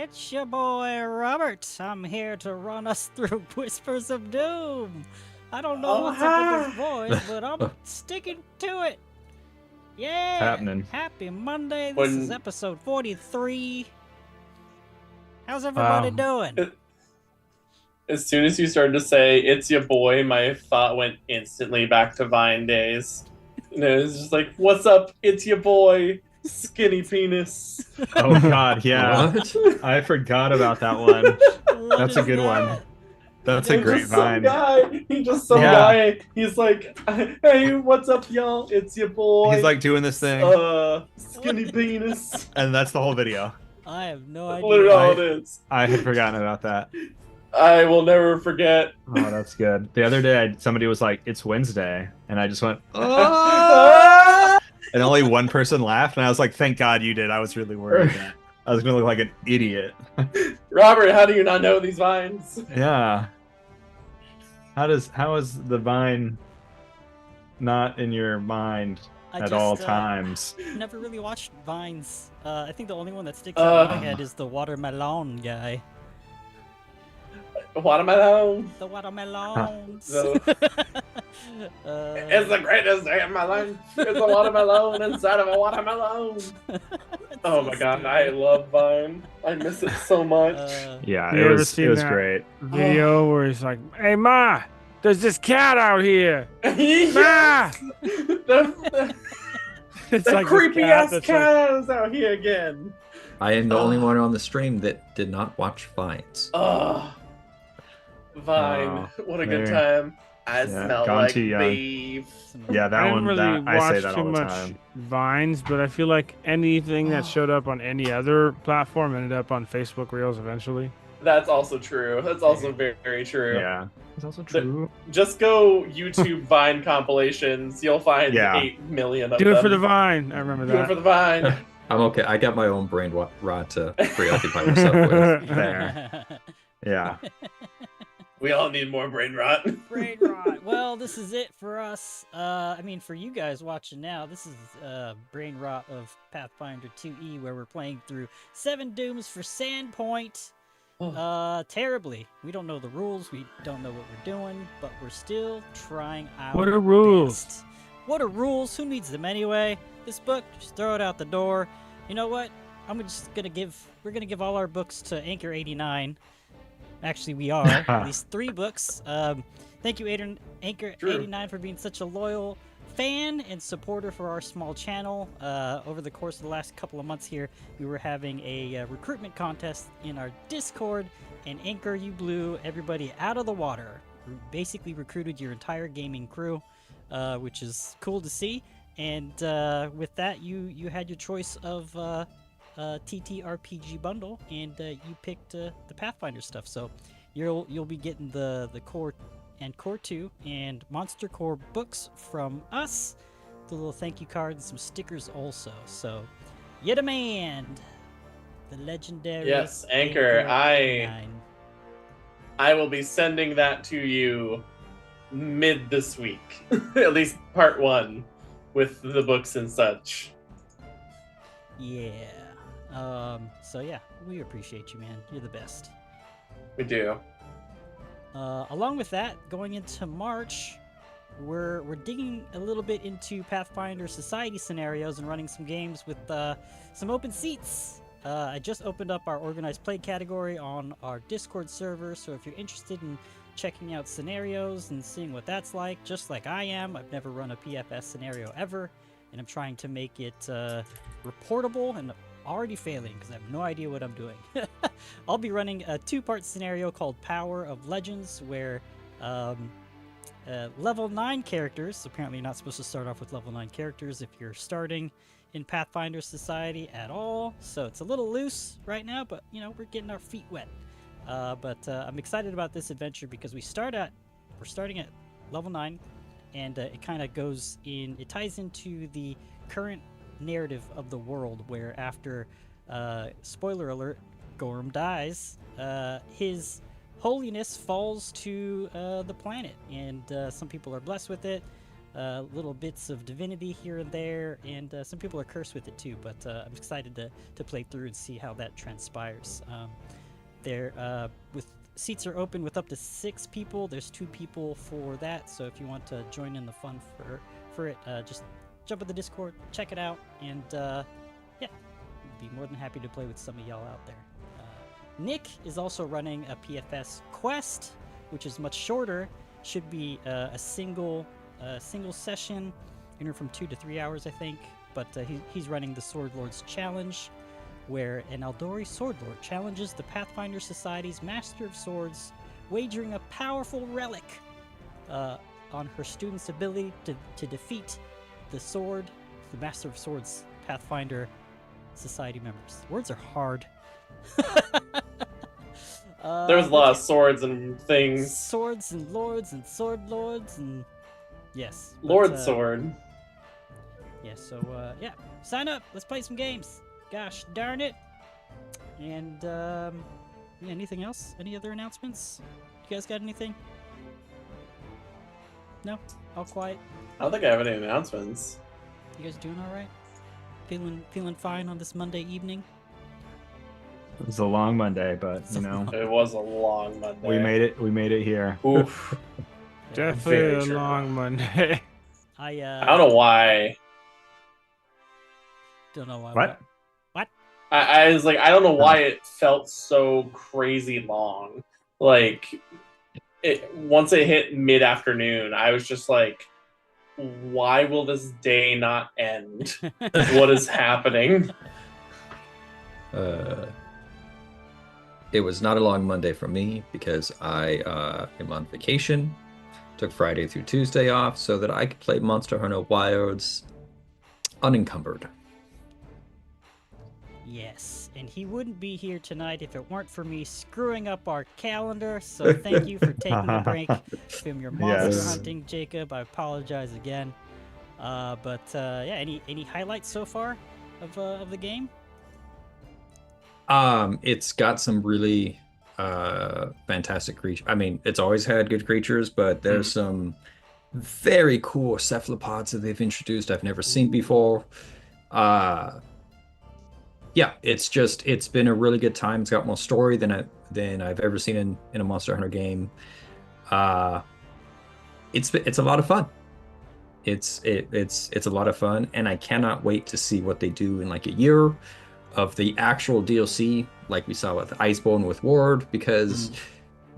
It's your boy Robert. I'm here to run us through Whispers of Doom. I don't know what's up with this voice, but I'm sticking to it. Yeah. Happening. Happy Monday. This is episode 43. How's everybody doing? As soon as you started to say, it's your boy, my thought went instantly back to Vine days. And it was just like, what's up? It's your boy, skinny penis. Oh, God, yeah. What? I forgot about that one. That's a good one. That's a great Vine. He's just some guy. He's like, hey, what's up, y'all? It's your boy. He's like doing this thing. Skinny penis. And that's the whole video. I have no idea. Literally all it is. I had forgotten about that. I will never forget. Oh, that's good. The other day, somebody was like, it's Wednesday. And I just went, oh! And only one person laughed. And I was like, thank God you did. I was really worried that I was going to look like an idiot. Robert, how do you not know these Vines? Yeah. How is the Vine not in your mind at all times? Never really watched Vines. I think the only one that sticks out in my head is the watermelon guy. Watermelon. The watermelons. It's the greatest day of my life. It's a watermelon inside of a watermelon. Oh my God, I love Vine. I miss it so much. Yeah, it was great. Video where he's like, "Hey Ma, there's this cat out here." Ma, It's the like creepy ass that's cat is out here again. I am the only one on the stream that did not watch Vines. Vine, what a good there. time. I smell gone like too young. beef. Yeah, that I one. didn't really I say watch that too all the much time. Vines, but I feel like anything that showed up on any other platform ended up on Facebook Reels eventually. That's also true. That's also very, very true. Yeah, it's also true. Just go YouTube Vine compilations. You'll find 8 million of them. Do it for the Vine. I remember that. Do it for the Vine. I'm okay. I got my own brain rot to preoccupy myself with. There. Yeah. We all need more brain rot. Brain rot. Well, this is it for us. I mean, for you guys watching now, this is brain rot of Pathfinder 2E, where we're playing through 7 Dooms for Sandpoint. Terribly. We don't know the rules. We don't know what we're doing, but we're still trying our What are rules? best. What are rules? Who needs them anyway? This book, just throw it out the door. You know what? We're gonna give all our books to Anchor 89. Actually, we are. At least 3 books. Thank you, Anchor 89, for being such a loyal fan and supporter for our small channel. Over the course of the last couple of months here, we were having a recruitment contest in our Discord, and Anchor, you blew everybody out of the water. Basically recruited your entire gaming crew, which is cool to see. And with that, you had your choice of ttrpg bundle, and you picked the Pathfinder stuff. So you'll be getting the core and core 2 and monster core books from us, the little thank you card and some stickers also. So you demand the legendary Anchor. I 89. will be sending that to you mid this week. At least part 1 with the books and such. Yeah. So yeah, we appreciate you, man. You're the best. We do. Along with that, going into March, we're digging a little bit into Pathfinder Society scenarios and running some games with some open seats. I just opened up our organized play category on our Discord server, so if you're interested in checking out scenarios and seeing what that's like, just like I am, I've never run a PFS scenario ever, and I'm trying to make it reportable and already failing because I have no idea what I'm doing. I'll be running a 2-part scenario called Power of Legends, where level 9 characters, apparently you're not supposed to start off with level 9 characters if you're starting in Pathfinder Society at all, so it's a little loose right now, but you know, we're getting our feet wet. But I'm excited about this adventure because we're starting at level 9, and it kind of it ties into the current narrative of the world, where after spoiler alert, Gorm dies, his holiness falls to the planet, and some people are blessed with it, little bits of divinity here and there, and some people are cursed with it too. But I'm excited to play through and see how that transpires. With seats are open with up to 6 people. There's 2 people for that, so if you want to join in the fun for it, just jump in the Discord, check it out, and yeah, be more than happy to play with some of y'all out there. Nick is also running a PFS quest, which is much shorter. Should be a single session, from 2 to 3 hours, I think. But he's running the Sword Lord's Challenge, where an Eldori Sword Lord challenges the Pathfinder Society's Master of Swords, wagering a powerful relic on her student's ability to defeat the Master of Swords Pathfinder Society members. Words are hard. There was a lot of swords and things. Swords and lords and sword lords and yes. Lord Sword. Yeah, so yeah, sign up. Let's play some games. Gosh darn it. And yeah, anything else? Any other announcements? You guys got anything? No? All quiet? I don't think I have any announcements. You guys doing all right? Feeling fine on this Monday evening? It was a long Monday, but you know, It was a long Monday. we made it. We made it here. Oof. Definitely Very a true. long Monday. I don't know why. Don't know why. What? I was like, I don't know why it felt so crazy long. Like, once it hit mid-afternoon, I was just like, why will this day not end? What is happening? It was not a long Monday for me because I am on vacation. Took Friday through Tuesday off so that I could play Monster Hunter Wilds unencumbered. Yes, and he wouldn't be here tonight if it weren't for me screwing up our calendar. So thank you for taking a break from your monster Yes. hunting, Jacob. I apologize again. But yeah, any highlights so far of the game? It's got some really fantastic creatures. I mean, it's always had good creatures, but there's some very cool cephalopods that they've introduced I've never seen before. Yeah, it's been a really good time. It's got more story than I've ever seen in a Monster Hunter game. It's a lot of fun. It's a lot of fun, and I cannot wait to see what they do in like a year of the actual DLC, like we saw with Iceborne with Ward, because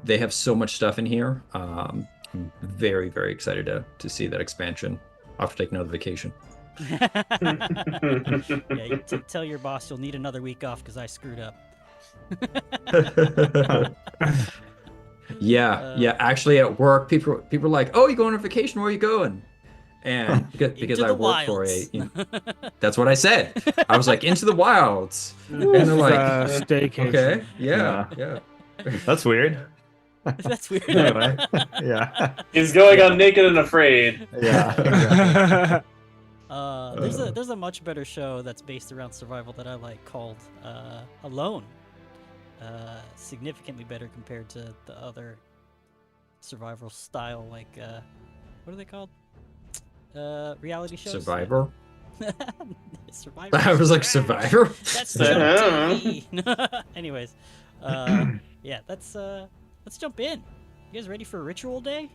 they have so much stuff in here. I'm very, very excited to see that expansion. I'll have to take another vacation. Yeah, you tell your boss you'll need another week off because I screwed up. Yeah. Actually, at work, people are like, "Oh, you going on vacation? Where are you going?" And because I work for that's what I said. I was like, "Into the wilds," and they're like, Staycation. "Okay, yeah." That's weird. That's weird. Anyway, yeah, He's going on Naked and Afraid. yeah. There's a much better show that's based around survival that I like called Alone. Significantly better compared to the other survival style, like what are they called? Reality shows. Survivor. Survivor. I was like, Trash. Survivor. That's Uh-huh. jump TV. Anyways, yeah, let's jump in. You guys ready for Ritual Day?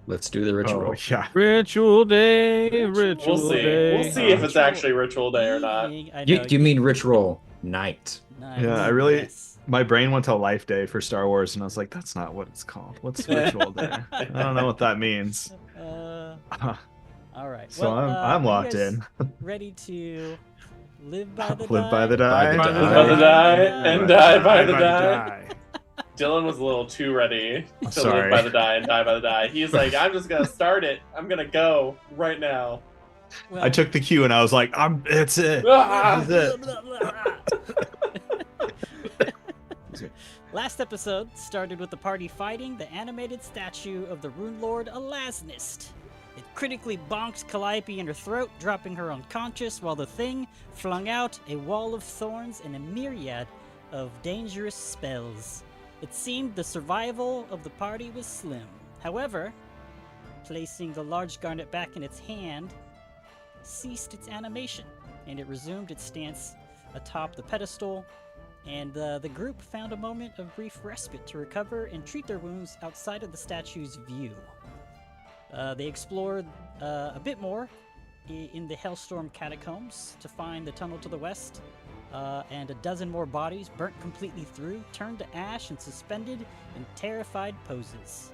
Let's do the ritual. Oh, yeah. Ritual day, ritual We'll see. day. We'll see if it's actually Ritual Day or not. Evening. I You know, you mean ritual night? nice. Yeah, I really- Yes. My brain went to Life Day for Star Wars, and I was like, "That's not what it's called. What's Ritual Day? I don't know what that means." All right. So I'm are you locked guys in. Ready to live by the Live by the By die. the Live by the die and die by the die. die. Dylan was a little too ready to Sorry. live by the die and die by the die. He's like, I'm just gonna start it. I'm gonna go right now. Well, I took the cue, and I was like, "It's it. Ah! This is it." Last episode started with the party fighting the animated statue of the Rune Lord Alasnist. It critically bonked Calliope in her throat, dropping her unconscious, while the thing flung out a wall of thorns and a myriad of dangerous spells. It seemed the survival of the party was slim. However, placing the large garnet back in its hand, ceased its animation, and it resumed its stance atop the pedestal, and the group found a moment of brief respite to recover and treat their wounds outside of the statue's view. They explored a bit more in the Hellstorm catacombs to find the tunnel to the west, and a dozen more bodies burnt completely through, turned to ash, and suspended in terrified poses.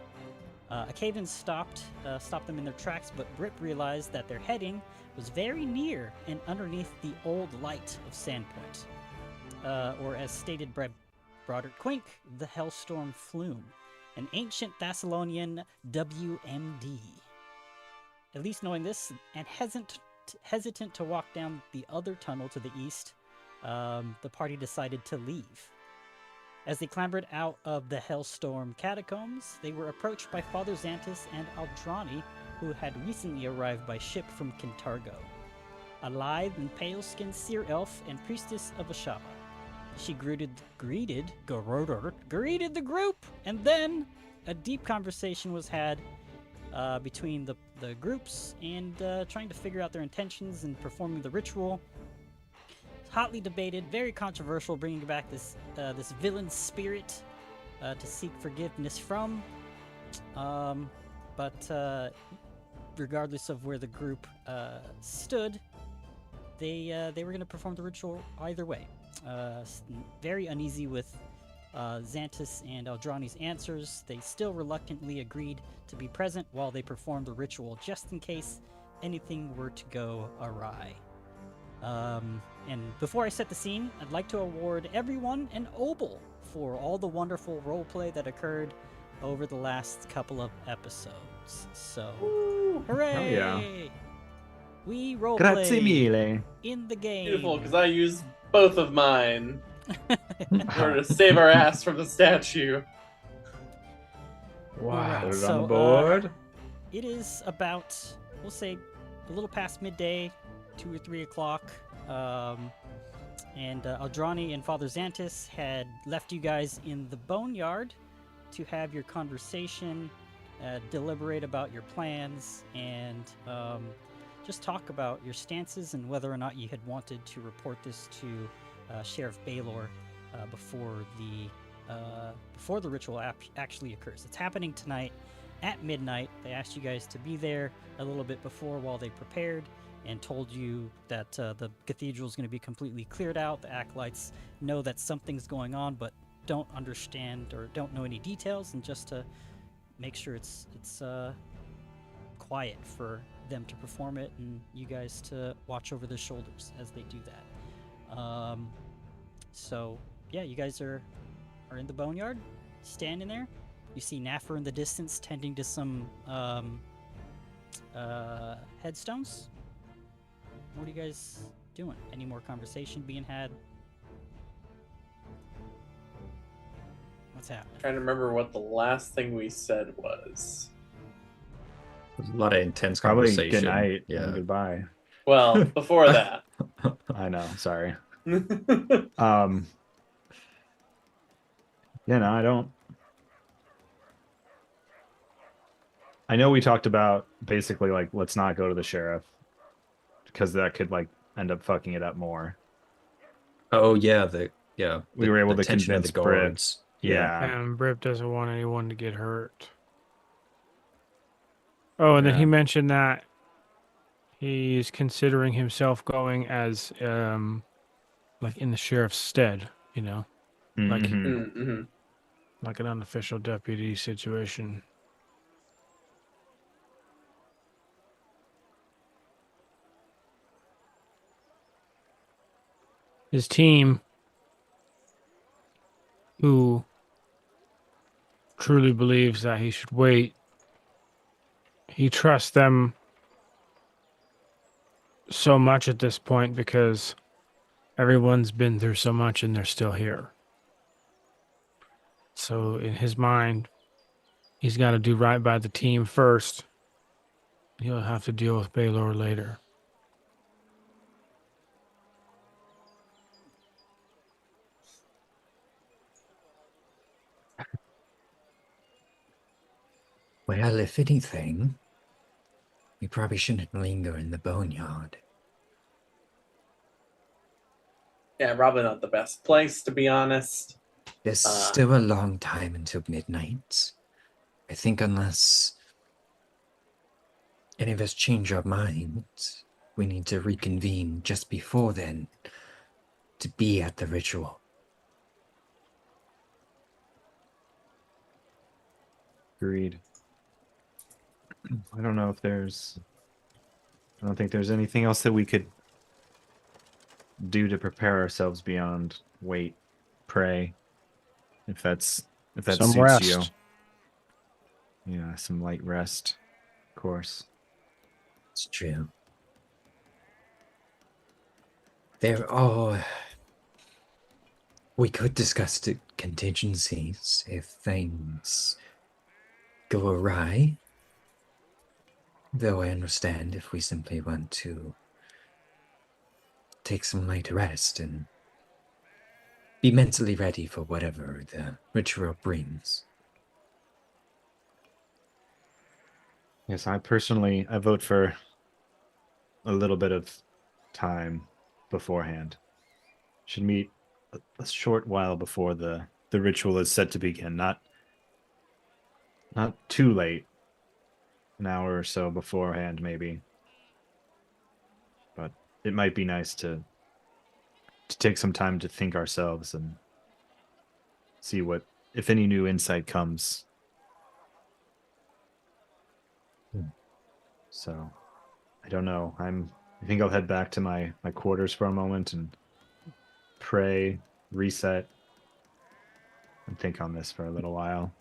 A cave-in stopped them in their tracks, but Brip realized that their heading was very near and underneath the old light of Sandpoint, or as stated by Broderick Quink, the Hellstorm Flume, an ancient Thessalonian WMD. At least knowing this, and hesitant to walk down the other tunnel to the east, the party decided to leave. As they clambered out of the Hellstorm catacombs, they were approached by Father Xantus and Aldrani, who had recently arrived by ship from Kintargo. A lithe and pale-skinned seer elf and priestess of Ashaba. She greeted the group, and then a deep conversation was had between the groups and trying to figure out their intentions in performing the ritual. Hotly debated, very controversial, bringing back this villain spirit to seek forgiveness from. But regardless of where the group stood, they were going to perform the ritual either way. Very uneasy with Xantus and Aldrani's answers, they still reluctantly agreed to be present while they performed the ritual, just in case anything were to go awry. And before I set the scene, I'd like to award everyone an Obel for all the wonderful roleplay that occurred over the last couple of episodes. So, hooray! Hell yeah. We Grazie roleplayed mille. in the game. Beautiful, because I used both of mine in order to save our ass from the statue. Wow. Alright, Put it so, on the board. It is about, we'll say, a little past midday, 2 or 3 o'clock. And Aldrani and Father Xantus had left you guys in the boneyard to have your conversation, deliberate about your plans, and just talk about your stances and whether or not you had wanted to report this to Sheriff Baylor before the ritual actually occurs. It's happening tonight at midnight. They asked you guys to be there a little bit before while they prepared, and told you that the cathedral is going to be completely cleared out. The acolytes know that something's going on, but don't understand or don't know any details, and just to make sure it's quiet for them to perform it, and you guys to watch over their shoulders as they do that. So yeah, you guys are in the boneyard, standing there. You see Naffer in the distance tending to some headstones. What are you guys doing? Any more conversation being had? What's happening? Trying to remember what the last thing we said was. There's a lot of intense Probably conversation. good night Yeah. and goodbye. Well, before that. I know, sorry. I know we talked about basically like, let's not go to the sheriff, because that could like end up fucking it up more. Oh yeah, We were able the to tension of convince the Brip. guards. Yeah. And Brip doesn't want anyone to get hurt. Oh, and then Yeah. he mentioned that he's considering himself going as like in the sheriff's stead, you know, like Mhm. Mm-hmm. like an unofficial deputy situation. His team, who truly believes that he should wait, he trusts them so much at this point because everyone's been through so much and they're still here. So in his mind, he's got to do right by the team first. He'll have to deal with Baylor later. Well, if anything, We probably shouldn't linger in the boneyard. Yeah, probably not the best place, to be honest. There's still a long time until midnight. I think unless any of us change our minds, we need to reconvene just before then to be at the ritual. Agreed. I don't know if there's. I don't think there's anything else that we could do to prepare ourselves beyond wait, pray. If that Some suits rest. you. Yeah, some light rest, of course. It's true. There are. We could discuss the contingencies if things go awry. Though I understand if we simply want to take some light rest and be mentally ready for whatever the ritual brings. Yes, I vote for a little bit of time beforehand. Should meet a short while before the ritual is set to begin. Not too late. An hour or so beforehand, maybe. But it might be nice to take some time to think ourselves and see what, if any new insight comes. So, I don't know. I think I'll head back to my quarters for a moment and pray, reset, and think on this for a little while.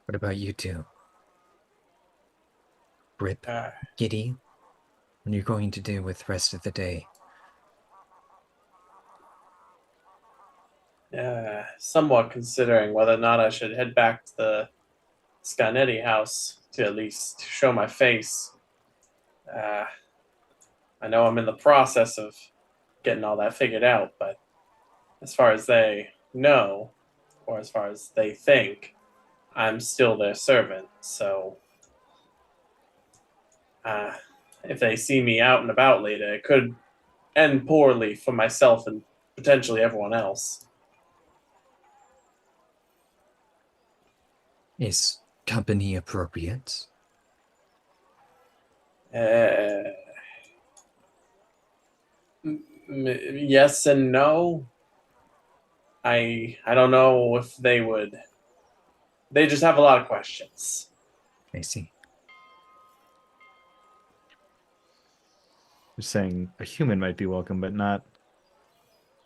What about you two? Rip, Giddy, what are you going to do with the rest of the day? Somewhat considering whether or not I should head back to the Scanetti house to at least show my face. I know I'm in the process of getting all that figured out, but as far as they know, or as far as they think, I'm still their servant. So if they see me out and about later, it could end poorly for myself and potentially everyone else. Is company appropriate? Yes and no. I don't know if they would. They just have a lot of questions. I see. You're saying a human might be welcome, but not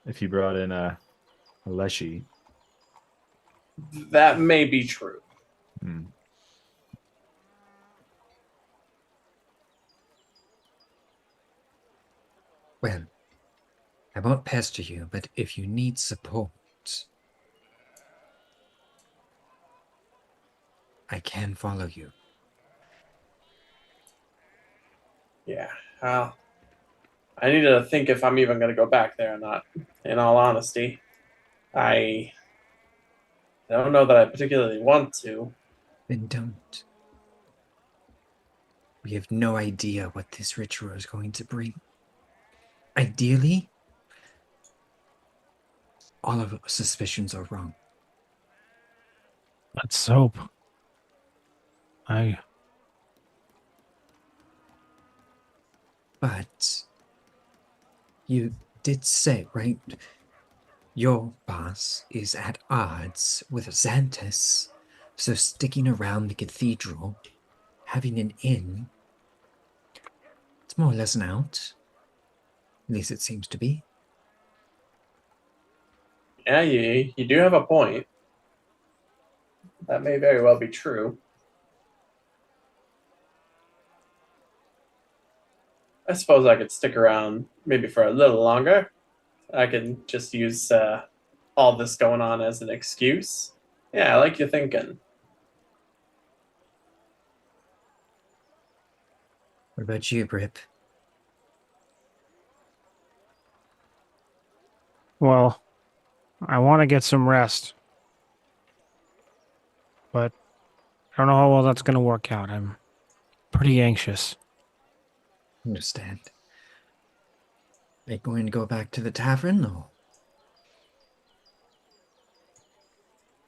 if you brought in a Leshy. That may be true. Well, I won't pester you, but if you need support, I can follow you. Yeah. I need to think if I'm even going to go back there or not, in all honesty. I don't know that I particularly want to. Then don't. We have no idea what this ritual is going to bring. Ideally, all of our suspicions are wrong. Let's hope. But you did say, right? Your boss is at odds with Xantus, so sticking around the cathedral, having an inn, it's more or less an out. At least it seems to be. Yeah, you do have a point. That may very well be true. I suppose I could stick around maybe for a little longer. I can just use all this going on as an excuse. Yeah, I like your thinking. What about you, Brip? Well, I want to get some rest. But I don't know how well that's going to work out. I'm pretty anxious. Understand. Are you going to go back to the tavern, or?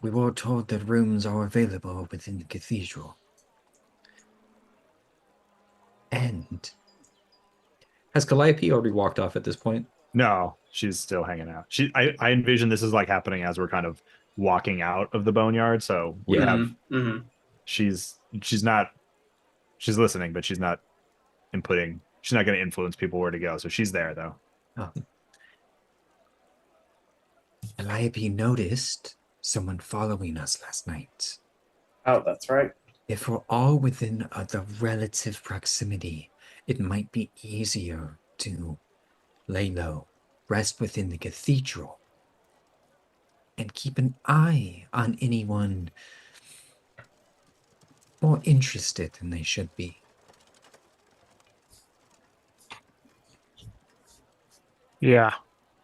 We were told that rooms are available within the cathedral. And has Calliope already walked off at this point? No, she's still hanging out. I envision this is like happening as we're kind of walking out of the boneyard. So we Yeah. have Mhm. she's not she's listening, but she's not inputting. She's not going to influence people where to go. So she's there though. Oh. Calliope noticed someone following us last night. Oh, that's right. If we're all within the relative proximity, it might be easier to lay low, rest within the cathedral, and keep an eye on anyone more interested than they should be. Yeah.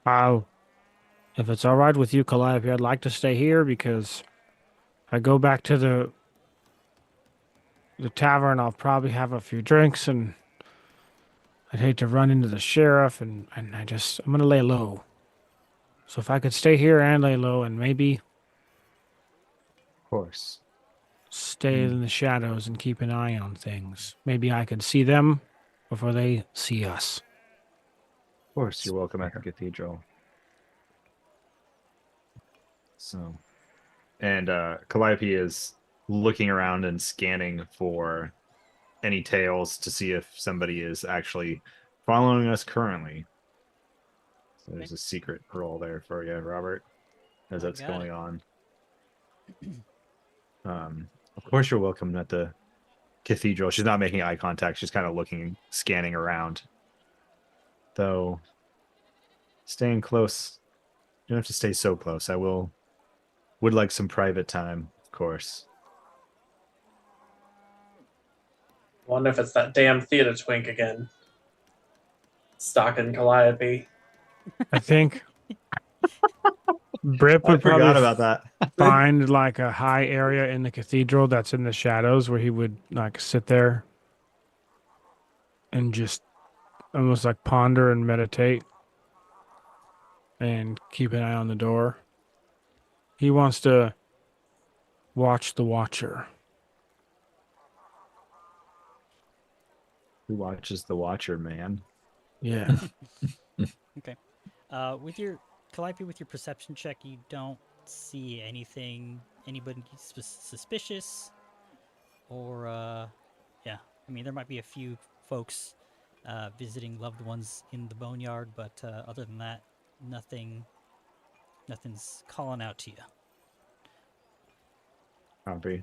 If it's all right with you, Calliope, I'd like to stay here because if I go back to the tavern, I'll probably have a few drinks, and I'd hate to run into the sheriff, and I'm going to lay low. So if I could stay here and lay low and maybe Of course. stay in the shadows and keep an eye on things, maybe I could see them before they see us. Of course, you're welcome at the cathedral. So, and Calliope is looking around and scanning for any tails to see if somebody is actually following us currently. So there's a secret roll there for you, Robert, as I that's got going it. on. Of course, you're welcome at the cathedral. She's not making eye contact. She's kind of looking, scanning around. Though, staying close, you don't have to stay so close. Would like some private time, of course. Wonder if it's that damn theater twink again. Stalking Calliope. I think Brip I would forgot probably about that. find like a high area in the cathedral that's in the shadows where he would like sit there and just almost like ponder and meditate and keep an eye on the door. He wants to watch the Watcher. Who watches the Watcher, man? Yeah. Okay. With your Calliope, with your perception check, you don't see anybody suspicious, or yeah. I mean, there might be a few folks visiting loved ones in the boneyard, but other than that, nothing's calling out to you. Copy.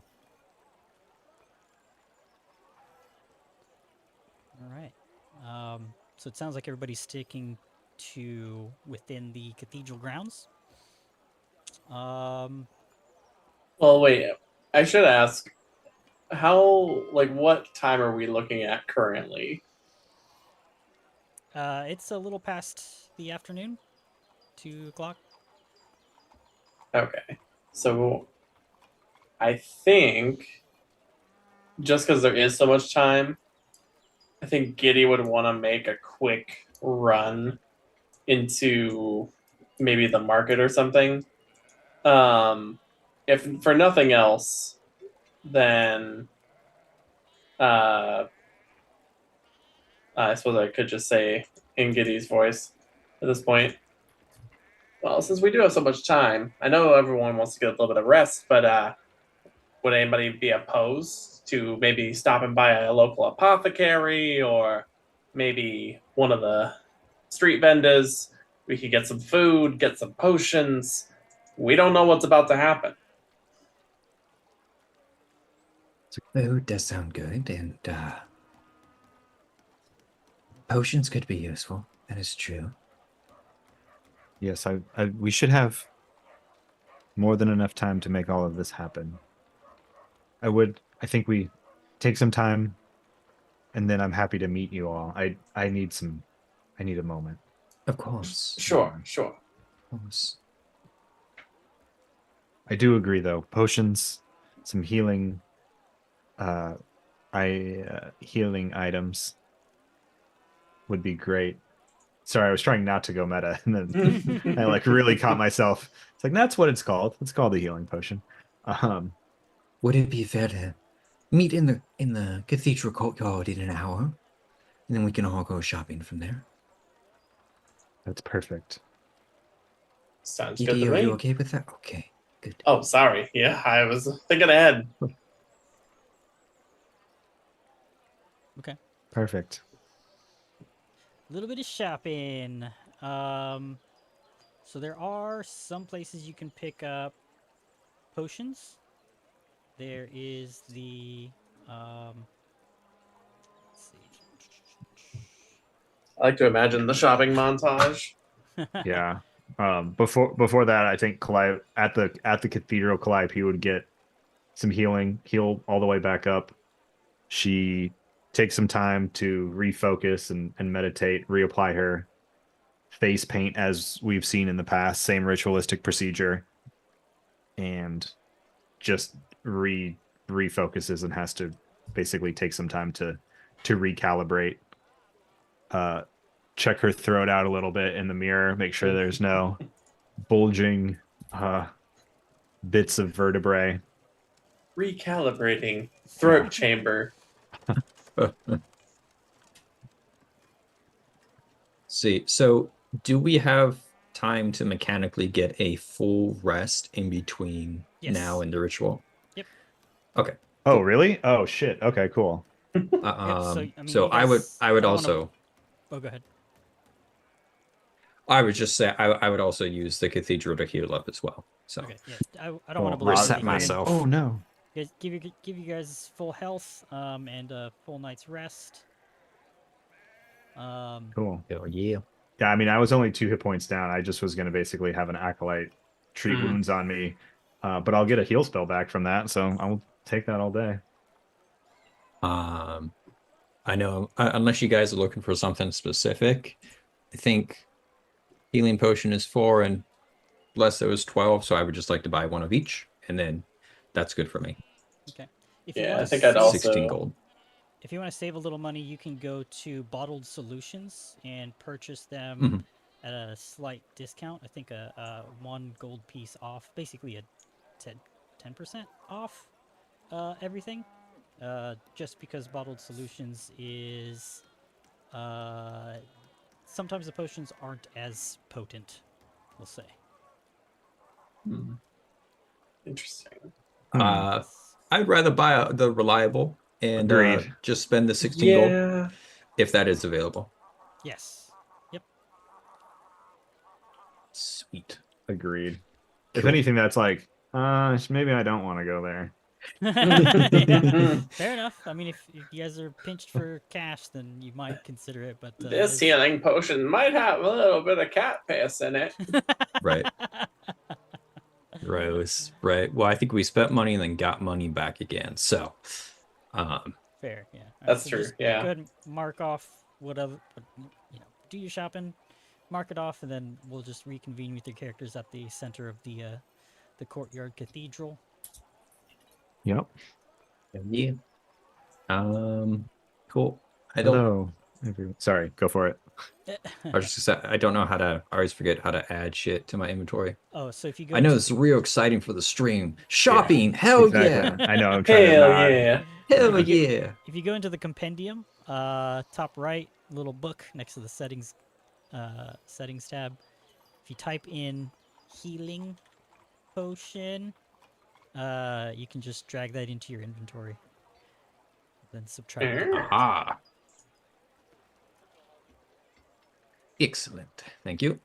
All right. So it sounds like everybody's sticking to within the cathedral grounds. Well, wait. I should ask, what time are we looking at currently? It's a little past the afternoon, 2 o'clock. Okay. So, I think, just because there is so much time, I think Giddy would want to make a quick run into maybe the market or something. If for nothing else, then I suppose I could just say in Giddy's voice at this point. Well, since we do have so much time, I know everyone wants to get a little bit of rest, but would anybody be opposed to maybe stopping by a local apothecary or maybe one of the street vendors? We could get some food, get some potions. We don't know what's about to happen. Food does sound good, and potions could be useful. That is true. Yes, we should have more than enough time to make all of this happen. I think we take some time, and then I'm happy to meet you all. I need a moment. Of course. Sure. Of course. I do agree, though. Potions, some healing healing items would be great. Sorry, I was trying not to go meta, and then I like really caught myself. It's like that's what it's called. It's called a healing potion. Would it be fair to meet in the cathedral courtyard in an hour, and then we can all go shopping from there? That's perfect. Sounds Edie, good to are you me. okay with that? Okay, good. Oh, sorry. Yeah, I was thinking ahead. Perfect. A little bit of shopping. So there are some places you can pick up potions. There is the let's see. I like to imagine the shopping montage. Yeah. Before that, I think at the cathedral, Calliope would get some heal all the way back up. She takes some time to refocus and meditate, reapply her face paint as we've seen in the past, same ritualistic procedure, and just refocuses and has to basically take some time to recalibrate. Check her throat out a little bit in the mirror, make sure there's no bulging bits of vertebrae. Recalibrating throat chamber. See, so do we have time to mechanically get a full rest in between Yes. now and the ritual? Yep. Okay. Oh, really? Oh, shit. Okay, cool. I mean, I would I don't wanna- also Oh, go ahead. I would just say I would also use the cathedral to heal up as well. So Okay, yeah. I don't want to believe reset that you're gonna- myself. Oh, no. Give you guys full health, and a full night's rest. Cool. hell yeah. Yeah, I mean, I was only 2 hit points down. I just was going to basically have an acolyte treat wounds on me. But I'll get a heal spell back from that, so I'll take that all day. I know unless you guys are looking for something specific, I think healing potion is 4 and Blesso is 12, so I would just like to buy one of each, and then that's good for me. Okay. If Yeah, you wanna I think I'd save- also- 16 gold. If you want to save a little money, you can go to Bottled Solutions and purchase them Mhm. at a slight discount. I think a 1 gold piece off, basically a 10% off everything. Just because Bottled Solutions is sometimes the potions aren't as potent, we'll say. Interesting. I'd rather buy the reliable and Agreed. just spend the 16 gold Yeah. if that is available. Yes. Yep. Sweet. Agreed. If Cool. anything, that's like, maybe I don't want to go there. Fair enough. I mean, if you guys are pinched for cash, then you might consider it. But This healing potion might have a little bit of cat piss in it. Right. Gross. Right. Well, I think we spent money and then got money back again. So, Fair, yeah. All right, That's so true, just yeah. Go ahead and mark off whatever, do your shopping, mark it off, and then we'll just reconvene with your characters at the center of the courtyard cathedral. Yep. yeah. Cool. I don't. Hello, everyone. Sorry, go for it. I was just gonna say, I don't know how to. I always forget how to add shit to my inventory. Oh, so if you go, I know to- this is real exciting for the stream. Shopping. Hell Exactly. I know. I'm trying to Hell not- yeah. yeah. Hell yeah. if you go into the compendium, top right, little book next to the settings tab. If you type in healing potion, you can just drag that into your inventory. Then subtract. it. Ah. Excellent. Thank you.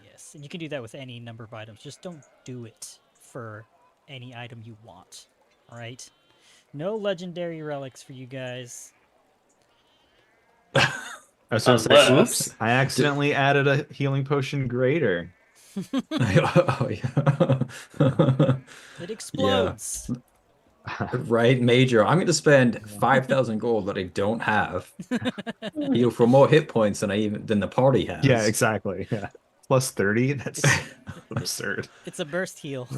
Yes, and you can do that with any number of items. Just don't do it for any item you want. All right? No legendary relics for you guys. I was gonna say, Unless- oops, I accidentally added a healing potion greater. Oh yeah. It explodes. Right, Major. I'm going to spend 5,000 gold that I don't have. Heal for more hit points than the party has. Yeah, exactly. Yeah. Plus 30? That's absurd. It's a burst heal.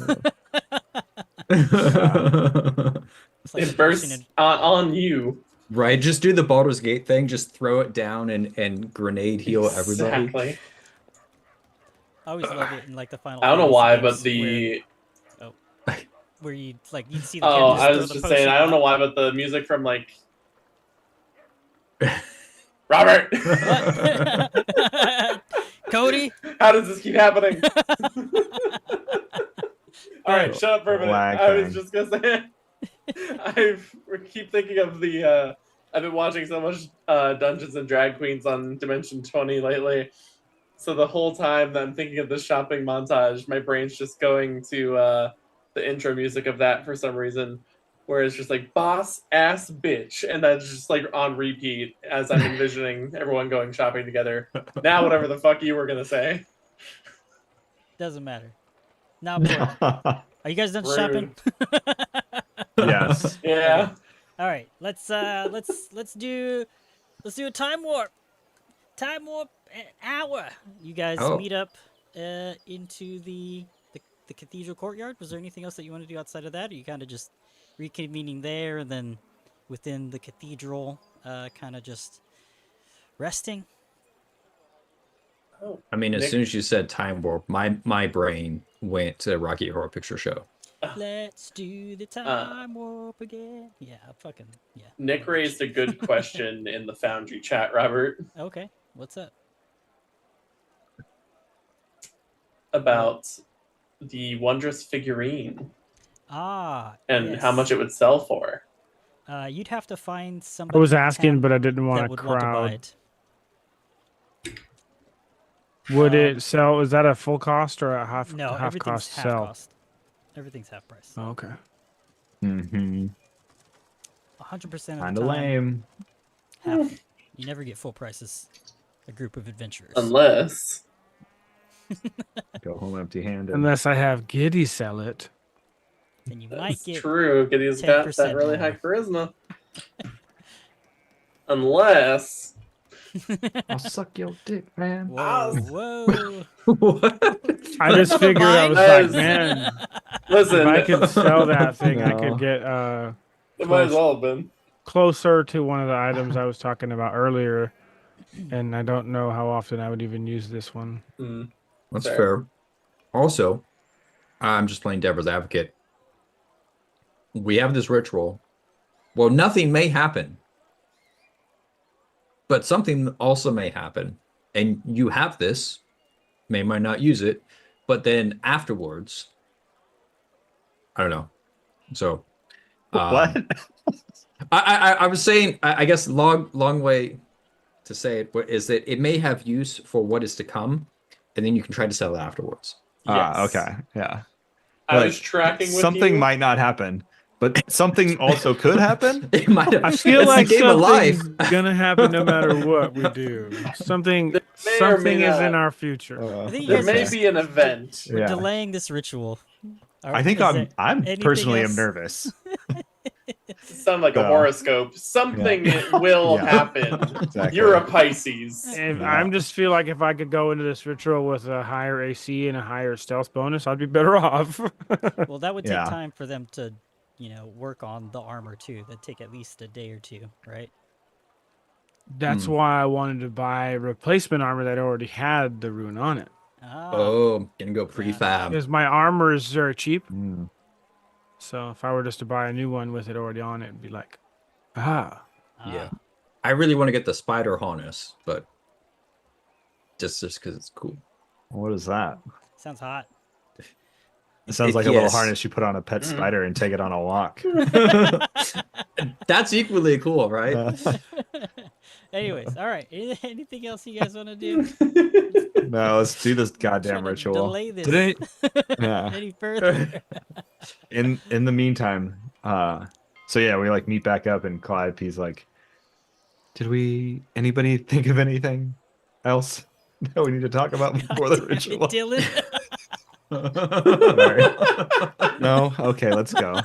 It's like It bursts on you. Right, just do the Baldur's Gate thing. Just throw it down and grenade heal everybody. Exactly. I always love it in like the Final I don't know Fantasy why, games but the where you like you'd see the oh, characters I throw was the just potion saying, I don't know up. why, but the music from like Robert. What? Cody? How does this keep happening? All right, Good. shut up for a minute. Lag I was thing. just gonna say, I keep thinking of the. I've been watching so much Dungeons and Drag Queens on Dimension 20 lately. So the whole time that I'm thinking of the shopping montage, my brain's just going to the intro music of that for some reason, where it's just like boss ass bitch, and that's just like on repeat as I'm envisioning everyone going shopping together. Now, whatever the fuck you were gonna say. Doesn't matter. Not important. Are you guys done Rude. shopping? Yes. Yeah. Okay. All right. Let's do a time warp. Time warp an hour. You guys Oh. meet up into the cathedral courtyard. Was there anything else that you want to do outside of that? Or you kind of just reconvening there and then within the cathedral, kind of just resting? Oh, I mean, as Nick- soon as you said time warp, my brain went to Rocky Horror Picture Show. Let's do the time warp again. Yeah, yeah. Nick raised a good question in the Foundry chat, Robert, Okay, what's up? about the wondrous figurine Ah, and how yes. much it would sell for. You'd have to find I somebody. was in asking, town but I didn't that want to would want to buy crowd. it. Would it sell? Is that a full cost or a half No, half everything's cost half sell? cost. Everything's half price. Oh, okay. Mm-hmm. 100% of the Kind time. of lame. Half. You never get full prices. A group of adventurers. Unless Go home empty-handed. Unless I have Giddy sell it. Then you might that's get. true, because he's got 10% that really more. high charisma. Unless I'll suck your dick, man. Whoa, whoa. What? I just figured I was That like, is- man, listen, if I could sell that thing, I No. could get it might as well have been. closer to one of the items I was talking about earlier. And I don't know how often I would even use this one. Hmm. That's Fair. fair. Also, I'm just playing devil's advocate. We have this ritual. Well, nothing may happen, but something also may happen. And you have this, might not use it, but then afterwards, I don't know. So, What? I was saying, I guess long way to say it is that it may have use for what is to come, and then you can try to sell it afterwards. Yes. Okay. Yeah. I Like, was tracking with something you. might not happen, but something also could happen. It might have. I feel it's like the game of life. something's gonna happen no matter what we do. Something There may or may something is in not. our future. I think you There guys may are be an event. we're Yeah. delaying this ritual. I think I'm anything personally am else? nervous. Sound like a So, horoscope. Something will Yeah. happen. Exactly. You're a Pisces. If Yeah. I'm just feel like if I could go into this ritual with a higher AC and a higher stealth bonus, I'd be better off. Well, that would take Yeah. time for them to, work on the armor too. That'd take at least a day or two, right? That's why I wanted to buy replacement armor that already had the rune on it. Ah, Oh, gonna go prefab. Because my armor is very cheap. Mm. So if I were just to buy a new one with it already on it, it'd be like, ah. Yeah, I really want to get the spider harness, but just because it's cool. What is that? Sounds hot. It sounds like a little Yes. harness you put on a pet spider and take it on a walk. That's equally cool, right? Anyways, all right. Anything else you guys want to do? No, let's do this goddamn Trying to ritual. delay this Today, yeah. any further. In the meantime, so yeah, we like meet back up and Clive P's like, did anybody think of anything else that we need to talk about before the ritual? Dylan. Alright. No? Okay, let's go.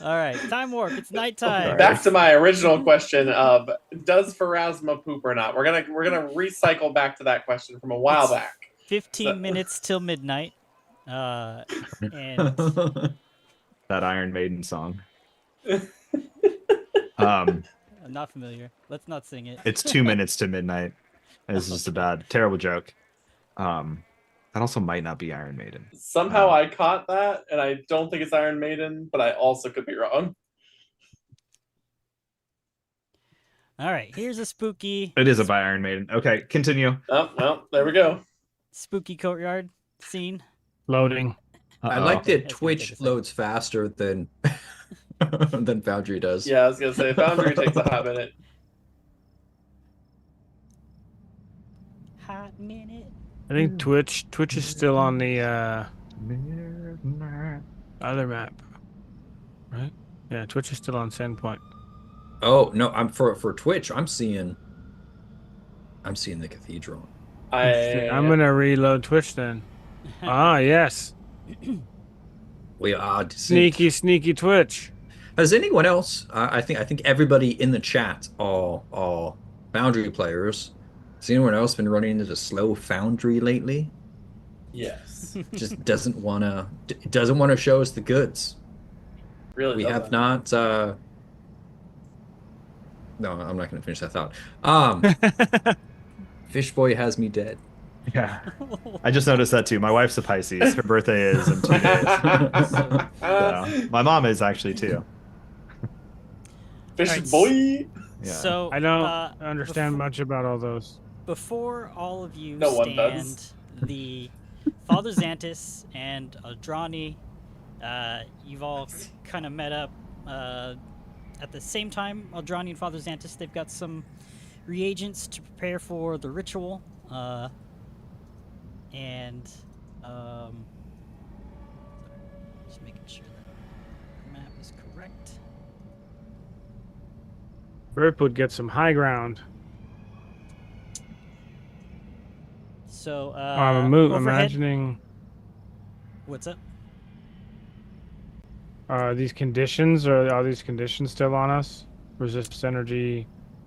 All right, time warp. It's nighttime. Back to my original question of does Pharasma poop or not? We're gonna recycle back to that question from a while It's- back. 15 minutes till midnight. And that Iron Maiden song. Um, I'm not familiar. Let's not sing it. it's 2 minutes to midnight. This is just a bad, terrible joke. That also might not be Iron Maiden. Somehow I caught that, and I don't think it's Iron Maiden, but I also could be wrong. All right, here's a spooky. It is a by Iron Maiden. Okay, continue. Oh, well, there we go. Spooky courtyard scene. Loading. I Uh-oh. like that That's gonna take a Twitch second. loads faster than than Foundry does. Yeah, I was gonna say Foundry takes a hot minute. Hot minute. I think Twitch is still on the other map, right? Yeah, Twitch is still on Sandpoint. Oh no, I'm for Twitch. I'm seeing the cathedral. I'm gonna reload Twitch then. Ah, yes. We are Sneaky Twitch. Has anyone else? I think everybody in the chat all Foundry players. Has anyone else been running into slow Foundry lately? Yes. Just doesn't wanna show us the goods. Really We have doesn't. not. No, I'm not gonna finish that thought. Fishboy has me dead. Yeah. I just noticed that too. My wife's a Pisces. Her birthday is in 2 days. So, my mom is actually too. Fish Alright, boy. Yeah. So I don't uh, understand much about all those. before all of you No one stand, does. the Father Xantis and Aldrani, you've all kind of met up at the same time. Aldrani and Father Xantis, they've got some reagents to prepare for the ritual, and just making sure that the map is correct. Burp would get some high ground. So I'm overhead. imagining What's up? are these conditions still on us? Resist energy,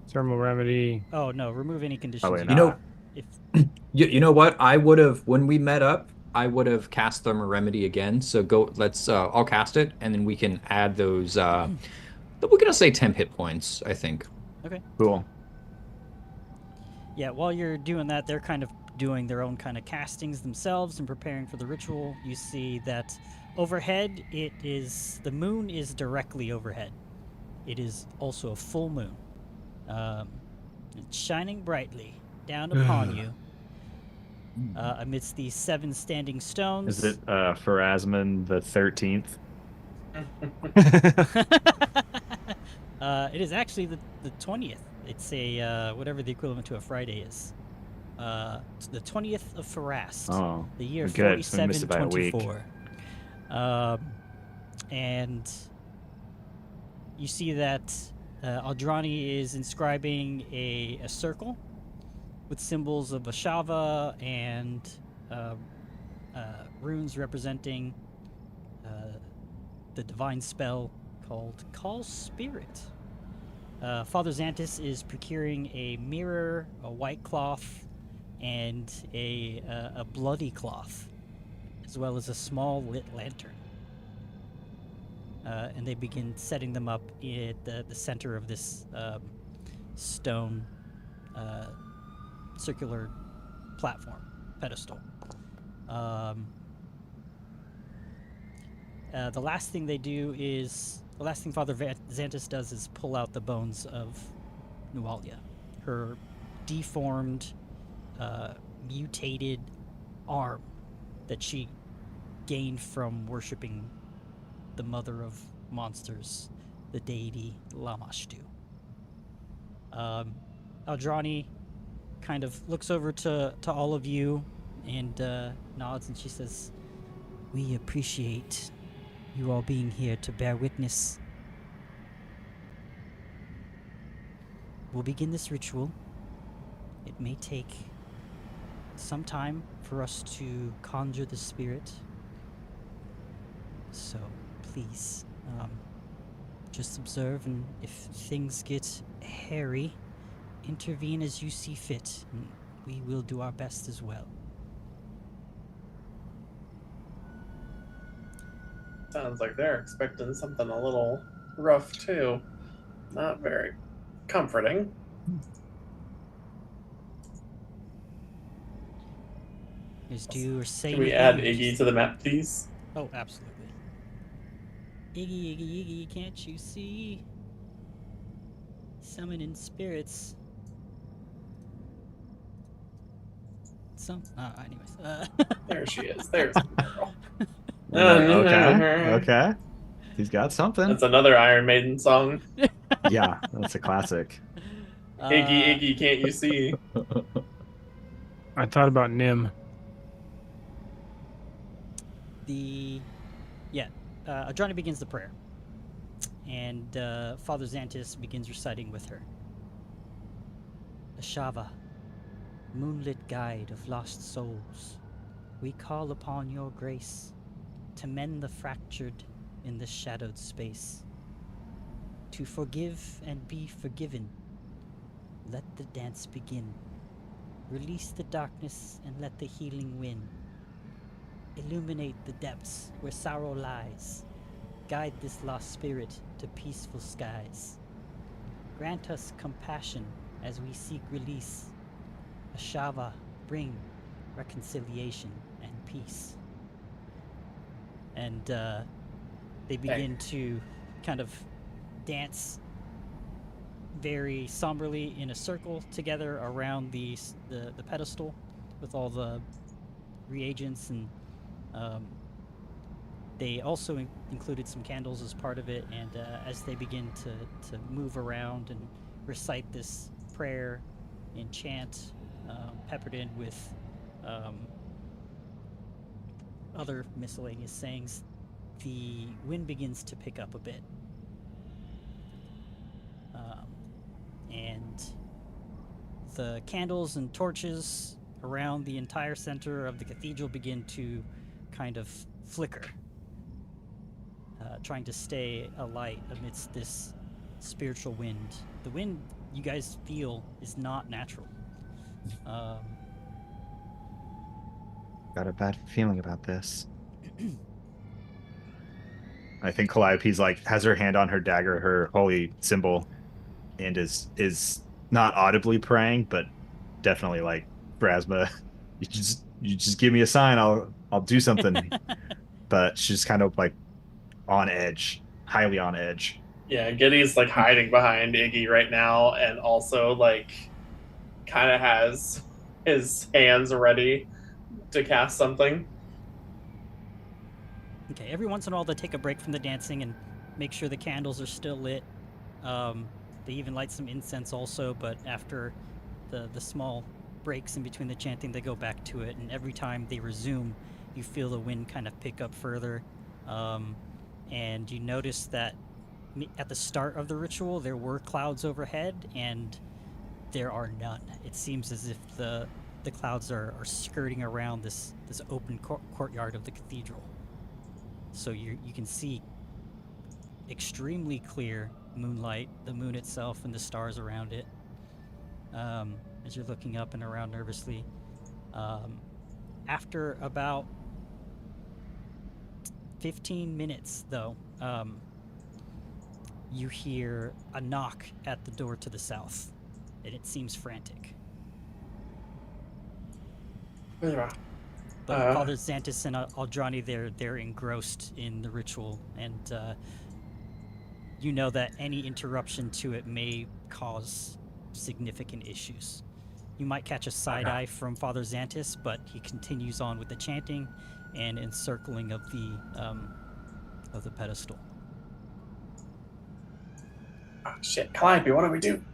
thermal remedy. Oh no, remove any conditions. Probably you not. You know, If you know what? I would have when we met up. I would have cast Thermal Remedy again. So go. Let's. I'll cast it, and then we can add those. We're gonna say 10 hit points. I think. okay. Cool. Yeah, while you're doing that, they're kind of doing their own kind of castings themselves and preparing for the ritual. You see that overhead, the moon is directly overhead. It is also a full moon. It's shining brightly down upon you amidst these 7 standing stones. Is it Pharasman the 13th? It is actually the 20th. It's a whatever the equivalent to a Friday is. It's the 20th of Pharast, Oh, the year good. So we missed it by a week. 4724. And you see that Aldrani is inscribing a circle with symbols of Ashava and runes representing the divine spell called Call Spirit. Father Xantis is procuring a mirror, a white cloth, and a bloody cloth, as well as a small lit lantern. And they begin setting them up at the center of this stone circular platform, pedestal. The last thing Father Xantis does is pull out the bones of Nualia, her deformed, mutated arm that she gained from worshipping the mother of monsters, the deity Lamashtu. Aldrani kind of looks over to all of you and nods, and she says, "We appreciate you all being here to bear witness. We'll begin this ritual. It may take some time for us to conjure the spirit. So please, just observe, and if things get hairy, intervene as you see fit, and we will do our best as well." Sounds like they're expecting something a little rough too. Not very comforting. Is do or say Can we anything, add or Iggy just- to the map, please? Oh, absolutely. Iggy, Iggy, Iggy, can't you see? Summoning spirits. Anyways. There she is. There's the girl. Okay. He's got something. That's another Iron Maiden song. Yeah, that's a classic. Iggy, Iggy, can't you see? I thought about Nim. Adrani begins the prayer, and Father Xantis begins reciting with her. Ashava, moonlit guide of lost souls, we call upon your grace to mend the fractured in this shadowed space. To forgive and be forgiven, let the dance begin. Release the darkness and let the healing win. Illuminate the depths where sorrow lies. Guide this lost spirit to peaceful skies. Grant us compassion as we seek release. Ashava, bring reconciliation and peace. And they begin to kind of dance very somberly in a circle together around the pedestal with all the reagents, and they also included some candles as part of it. And as they begin to move around and recite this prayer and chant, peppered in with other miscellaneous sayings, the wind begins to pick up a bit. And the candles and torches around the entire center of the cathedral begin to kind of flicker, trying to stay alight amidst this spiritual wind. The wind you guys feel is not natural. Got a bad feeling about this. I think Calliope's like has her hand on her dagger, her holy symbol, and is not audibly praying, but definitely like, Phrasma, you just give me a sign, I'll do something. But she's kind of like on edge, highly on edge. Yeah, Giddy's like hiding behind Iggy right now, and also like kind of has his hands ready to cast something. Okay, every once in a while they take a break from the dancing and make sure the candles are still lit. They even light some incense also, but after the small breaks in between the chanting, they go back to it, and every time they resume, you feel the wind kind of pick up further. And you notice that at the start of the ritual, there were clouds overhead, and there are none. It seems as if the clouds are skirting around this open courtyard of the cathedral. So you can see extremely clear moonlight, the moon itself and the stars around it, as you're looking up and around nervously. After about 15 minutes, though, you hear a knock at the door to the south, and it seems frantic. Yeah. But Father Xantis and Aldrani, they're engrossed in the ritual, and you know that any interruption to it may cause significant issues. You might catch a side eye from Father Xantis, but he continues on with the chanting and encircling of the pedestal. Oh, shit, Calliope, what do we do?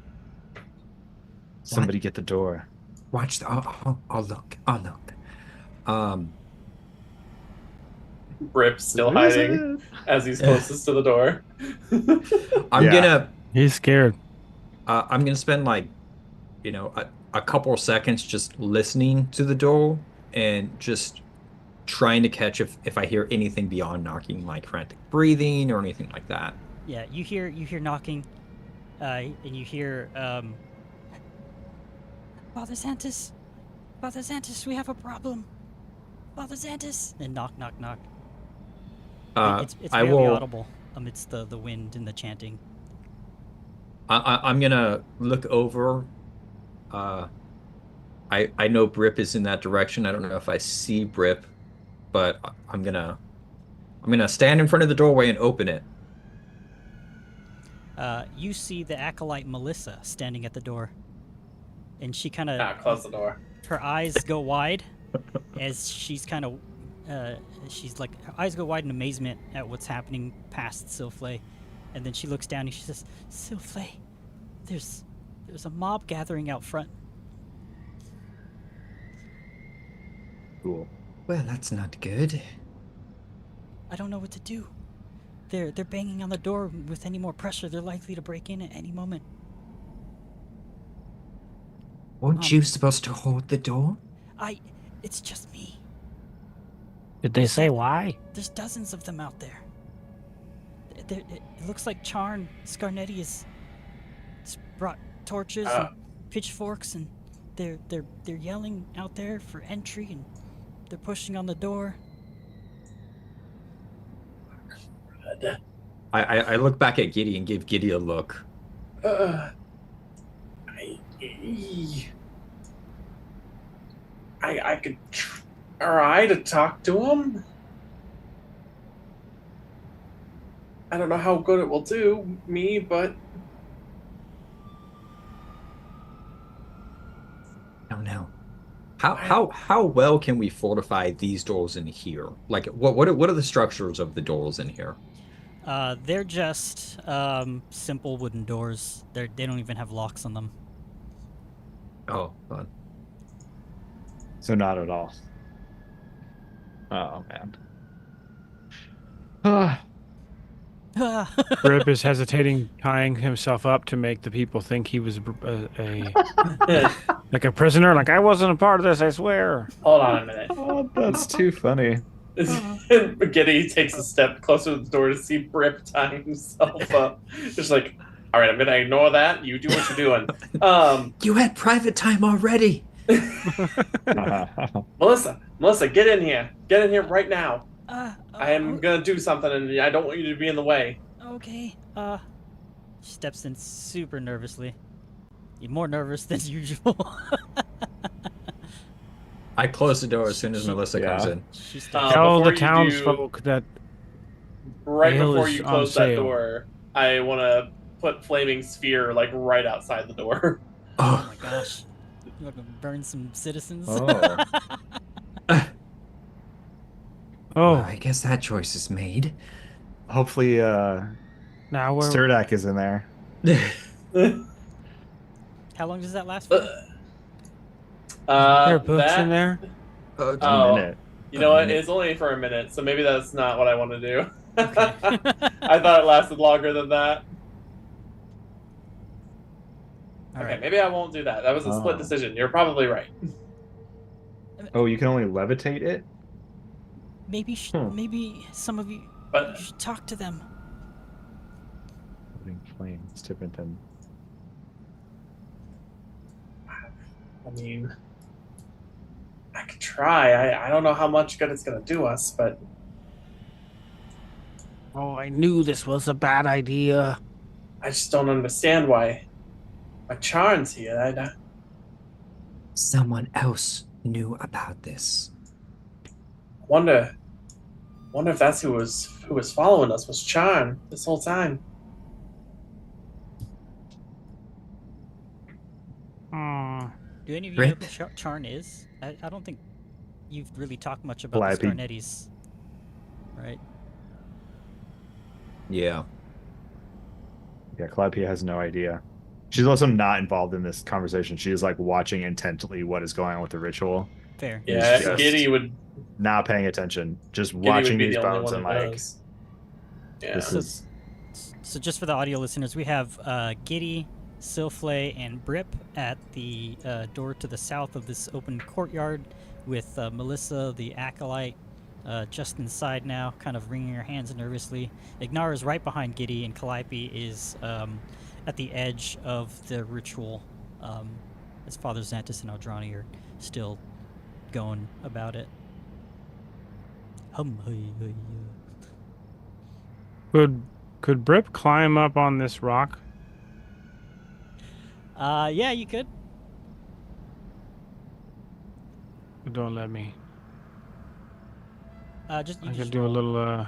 Somebody get the door. Watch the. I'll look. Rip's still hiding as he's closest to the door. He's scared. I'm gonna spend like, a couple of seconds just listening to the door and just trying to catch if I hear anything beyond knocking, like frantic breathing or anything like that. Yeah, you hear knocking, and you hear Father Xantis, we have a problem. Father Xantis, and knock. It's I barely will. audible amidst the wind and the chanting. I'm gonna look over. Uh, I know Brip is in that direction. I don't know if I see Brip, but I'm gonna stand in front of the doorway and open it. You see the acolyte Melissa standing at the door, and she kind of Close the door. her eyes go wide as she's kind of she's like her eyes go wide in amazement at what's happening past Silflay, and then she looks down and she says, "Silflay, there's a mob gathering out front." Cool. Well, that's not good. I don't know what to do. They're banging on the door. With any more pressure, they're likely to break in at any moment. Weren't you supposed to hold the door? It's just me. Did they say why? There's dozens of them out there. It looks like Charn Scarnetti has brought torches and pitchforks, and they're yelling out there for entry, and they're pushing on the door. I look back at Giddy and give Giddy a look. I could try to talk to him. I don't know how good it will do me, but I don't know. How well can we fortify these doors in here? Like, what are the structures of the doors in here? They're just simple wooden doors. They don't even have locks on them. Oh, fun. So not at all. Oh man. Ah. Rip is hesitating, tying himself up to make the people think he was like a prisoner. Like, I wasn't a part of this, I swear. hold on a minute. Oh, that's too funny. Giddy takes a step closer to the door to see Brip tying himself up. Just like, all right, I'm gonna ignore that. You do what you're doing. You had private time already. Melissa, get in here. Get in here right now. I am gonna do something, and I don't want you to be in the way. Okay. She steps in super nervously. More nervous than usual. I close the door as soon as Melissa comes in. She steps Tell before the you townsfolk that right ale before is you on close that sale. door, I want to put flaming sphere like right outside the door. Oh my gosh. You want to burn some citizens? Oh. Oh, Well, I guess that choice is made. Hopefully now we're Sturdak is in there. How long does that last for? there are books in that, there. A Oh. minute. You know A what? minute. It's only for a minute, so maybe that's not what I want to do. Okay. I thought it lasted longer than that. All Okay, right. maybe I won't do that. That was a split Oh. decision. You're probably right. Oh, you can only levitate it? Maybe maybe some of you But should talk to them. Floating flame. It's different than. I mean, I could try. I don't know how much good it's gonna do us, but Oh, I knew this was a bad idea. I just don't understand why Charn's here. I Someone else knew about this. wonder if that's who was following us was Charn this whole time. Do any of you Rip? know who Charn is? I don't think you've really talked much about the Flappy. Scarnettis, right? Yeah. Yeah, Calliope has no idea. She's also not involved in this conversation. She is like watching intently what is going on with the ritual. Fair. Yeah, just- Giddy would Not paying attention. Just Giddy watching would be these the only bones one and that like knows. Yeah. this is So just for the audio listeners, we have Giddy, Silflay, and Brip at the door to the south of this open courtyard, with Melissa, the acolyte, just inside now, kind of wringing her hands nervously. Ignar is right behind Giddy, and Calliope is at the edge of the ritual, as Father Xantus and Eldrani are still going about it. Could Brip climb up on this rock? Yeah, you could. Don't let me. Just you I just could do a roll. little.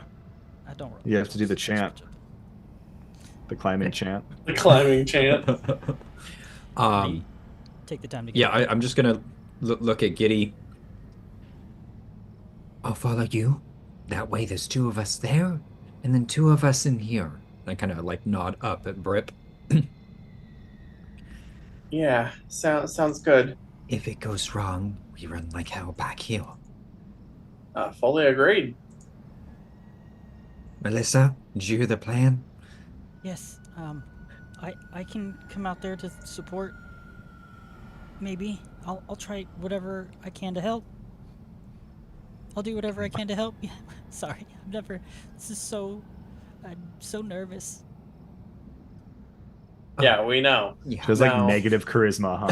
I don't roll. You have to do the Don't chant. switch it. The climbing chant. The climbing chant. Take the time to get Yeah, up there. I'm just gonna look at Giddy. I'll follow you. That way, there's two of us there, and then two of us in here. I kind of like nod up at Brip. Yeah, sounds good. If it goes wrong, we run like hell back here. Fully agreed. Melissa, did you hear the plan? Yes. I can come out there to support. Maybe I'll try whatever I can to help. I'll do whatever I can to help. Yeah. Sorry, I've never. This is so. I'm so nervous. Yeah, we know. Yeah. She has like No. negative charisma, huh?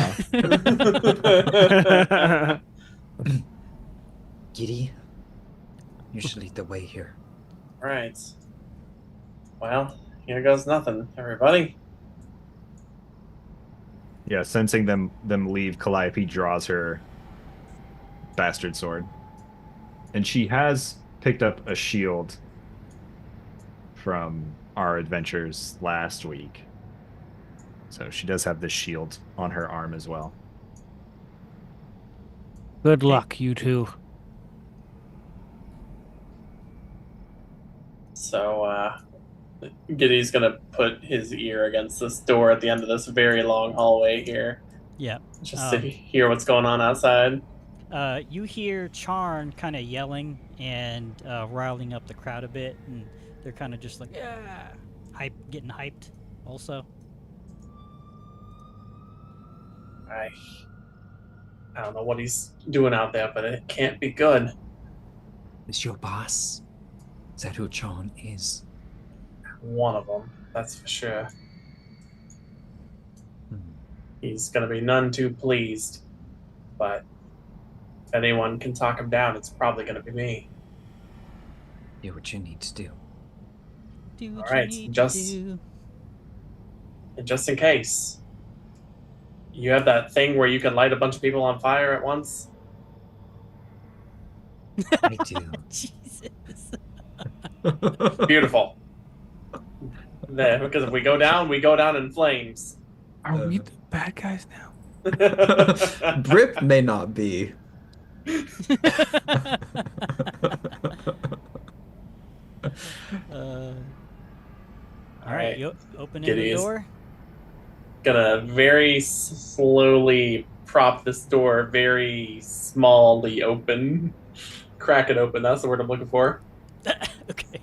Giddy, you should lead the way here. Right. Well, here goes nothing, everybody. Yeah, sensing them leave, Calliope draws her bastard sword. And she has picked up a shield from our adventures last week. So she does have this shield on her arm as well. Good luck, you two. So, Giddy's gonna put his ear against this door at the end of this very long hallway here, Yeah. just to hear what's going on outside. You hear Charn kind of yelling and riling up the crowd a bit, and they're kind of just like, yeah, getting hyped. Also, I don't know what he's doing out there, but it can't be good. Is your boss? Is that who John is? One of them, that's for sure. Hmm. He's gonna be none too pleased, but if anyone can talk him down, it's probably gonna be me. Do what you need to do. do what Alright, you need just- to do. And just in case, you have that thing where you can light a bunch of people on fire at once? I do. Jesus. Beautiful. There, because if we go down in flames. Are we the bad guys now? Brip may not be. All right, you open Giddy the is- door. Gonna very slowly prop this door very smallly open. Crack it open, that's the word I'm looking for. Okay.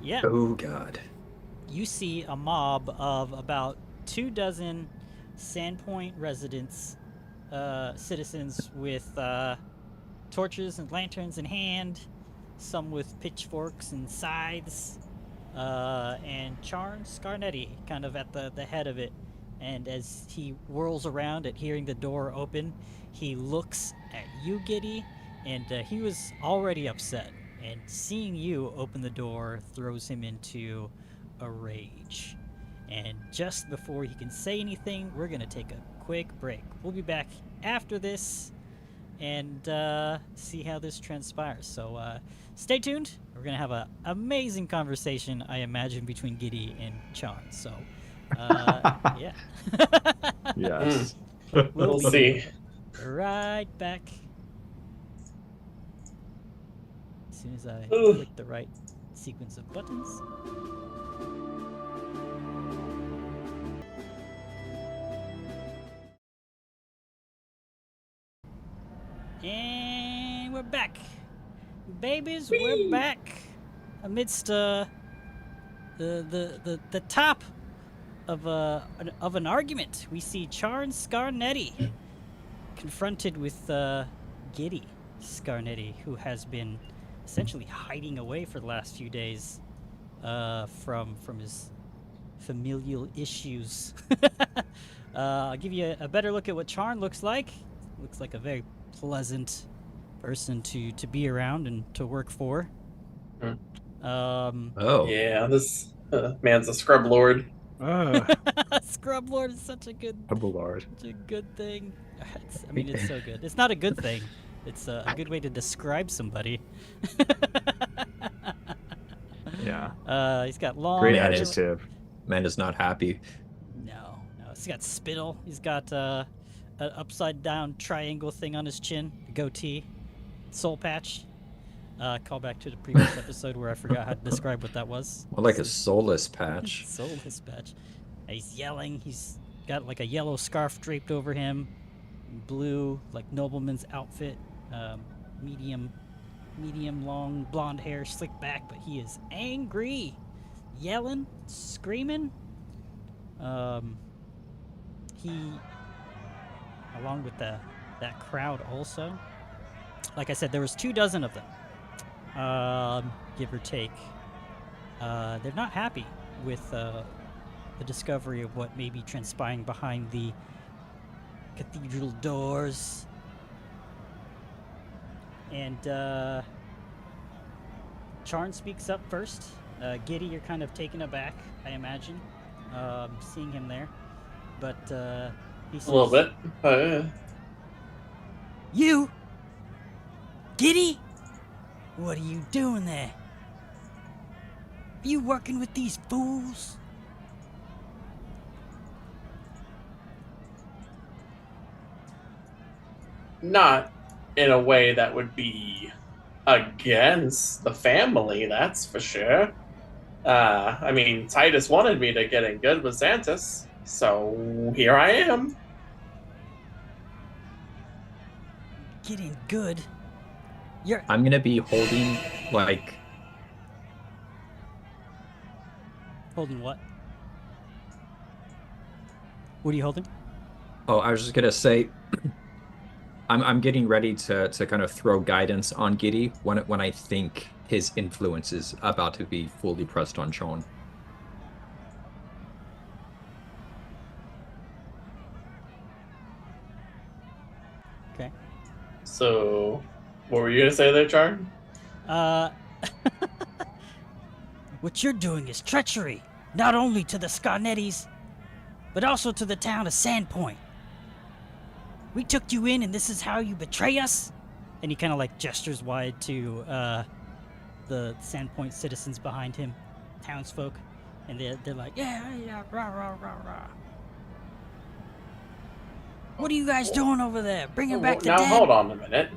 Yeah. Oh God. You see a mob of about 24 Sandpoint residents, citizens with torches and lanterns in hand, some with pitchforks and scythes, and Charn Scarnetti kind of at the head of it. And as he whirls around at hearing the door open, he looks at you, Giddy, and he was already upset. And seeing you open the door throws him into a rage. And just before he can say anything, we're going to take a quick break. We'll be back after this and see how this transpires. So stay tuned. We're going to have an amazing conversation, I imagine, between Giddy and Charn. So, yeah. Yes. We'll see. Right back. As soon as I Ooh. click the right sequence of buttons. And we're back. Babies, we're back amidst the top of an argument. We see Charn Scarnetti confronted with Giddy Scarnetti, who has been essentially hiding away for the last few days from his familial issues. I'll give you a better look at what Charn looks like. Looks like a very pleasant person to be around and to work for. Oh, Yeah, this man's a scrub lord. Scrub Lord is such a good Lord. thing. I mean, it's so good. It's not a good thing. It's a good way to describe somebody. Yeah. He's got long. Great Man is- adjective. Man is not happy. No. He's got spittle. He's got an upside down triangle thing on his chin, a goatee, soul patch. Call back to the previous episode where I forgot how to describe what that was. More like a soulless patch. Soulless patch. He's yelling. He's got like a yellow scarf draped over him, blue like nobleman's outfit, medium long blonde hair slicked back, but he is angry, yelling, screaming. He, along with that crowd also. Like I said, there was 24 of them, give or take. They're not happy with the discovery of what may be transpiring behind the cathedral doors. And Charn speaks up first. Giddy, you're kind of taken aback, I imagine, seeing him there. But he says, A little bit. "You, Giddy, what are you doing there? Are you working with these fools?" Not in a way that would be against the family, that's for sure. I mean, Titus wanted me to get in good with Xanthus, so here I am. Getting good. You're I'm gonna be holding like holding what? What are you holding? Oh, I was just gonna say, I'm getting ready to kind of throw guidance on Giddy when I think his influence is about to be fully pressed on Sean. Okay. So, what were you gonna say there, Charn? What you're doing is treachery, not only to the Scarnettis, but also to the town of Sandpoint. We took you in, and this is how you betray us? And he kind of like gestures wide to the Sandpoint citizens behind him, townsfolk, and they're like, yeah, rah, rah, rah, rah. What are you guys doing over there? Bring him back to Now, dead. hold on a minute.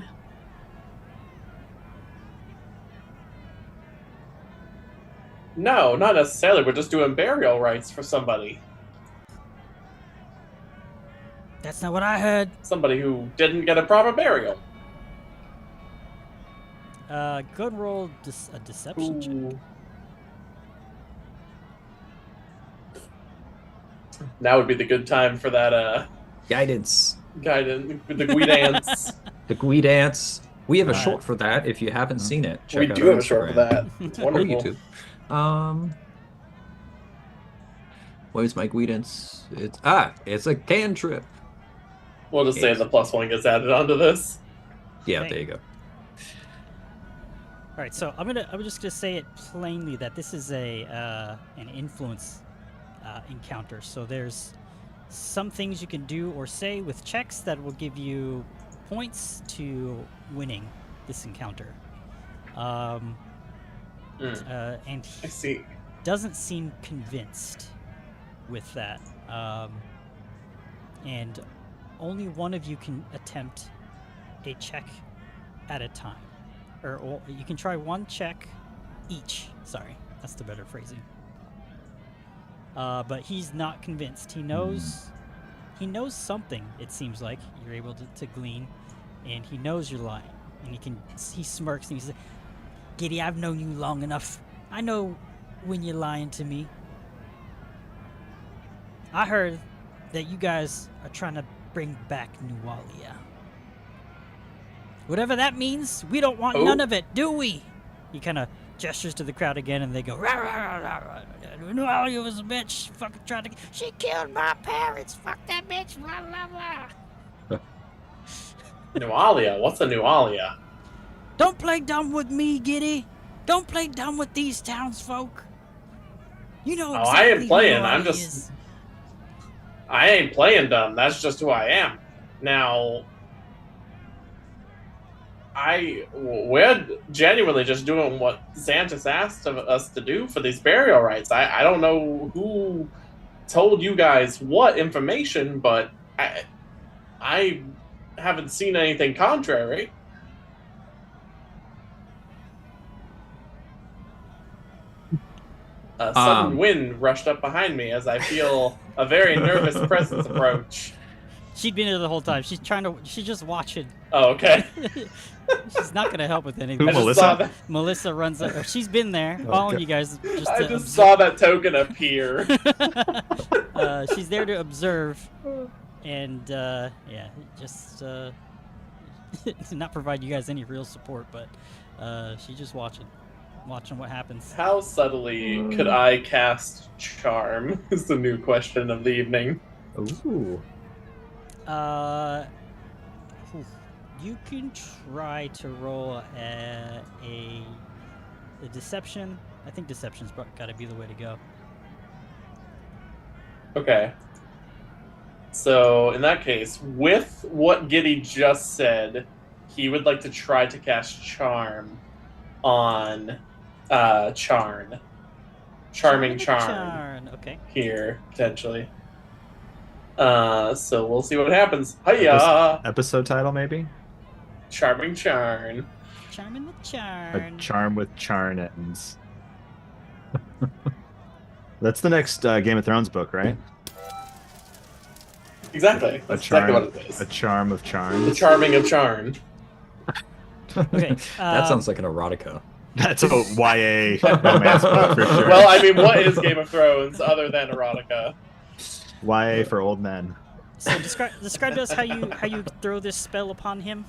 No, not necessarily. We're just doing burial rites for somebody. That's not what I heard. Somebody who didn't get a proper burial. Go and roll a deception check. Ooh. Now would be the good time for that Guidance. guidance, the guidance. The Guidance. We have a Alright. short for that. If you haven't seen it, check We out do our have a short for Instagram. that. It's Or wonderful. YouTube. Where's my Guidance? It's a cantrip. We'll just say the +1 gets added onto this. Yeah, Okay. there you go. All right, so I'm just gonna say it plainly that this is an influence encounter. So there's some things you can do or say with checks that will give you points to winning this encounter. And I he see. doesn't seem convinced with that. And only one of you can attempt a check at a time. Or you can try one check each. Sorry, that's the better phrasing. But he's not convinced. He knows something, it seems like. You're able to glean. And he knows you're lying. And he smirks and he says, "Giddy, I've known you long enough. I know when you're lying to me. I heard that you guys are trying to bring back Nualia. Whatever that means, we don't want none of it, do we?" He kind of gestures to the crowd again, and they go, "Rah, rah, rah, rah, rah. Nualia was a bitch. Fucking tried to. She killed my parents. Fuck that bitch. Blah blah blah." Nualia? What's a Nualia? "Don't play dumb with me, Giddy. Don't play dumb with these townsfolk. You know Oh, exactly I ain't playing. who I'm he just. is. I ain't playing dumb. That's just who I am. Now, we're genuinely just doing what Xantus asked of us to do for these burial rites. I don't know who told you guys what information, but I haven't seen anything contrary. A sudden wind rushed up behind me as I feel a very nervous presence approach. She'd been here the whole time. She's just watching. Oh, okay. She's not gonna help with anything. Who, I just Melissa? saw that. Melissa runs up. She's been there, following you guys. I just saw that token appear. She's there to observe, and just not provide you guys any real support, but she's just watching what happens. How subtly could I cast Charm? Is the new question of the evening. Ooh. You can try to roll a deception. I think deception's got to be the way to go. Okay. So, in that case, with what Giddy just said, he would like to try to cast Charm on Charn. Charming Charm. Okay. Here, potentially. So we'll see what happens. Hiya! Episode title, maybe? Charming Charn. Charming the charm. A charm with charn ends. That's the next Game of Thrones book, right? Exactly. That's exactly what it is. A charm of charm. The Charming of Charn. Okay. That sounds like an erotica. That's a YA romance book for sure. Well, I mean, what is Game of Thrones other than erotica? YA for old men. So describe to us how you throw this spell upon him.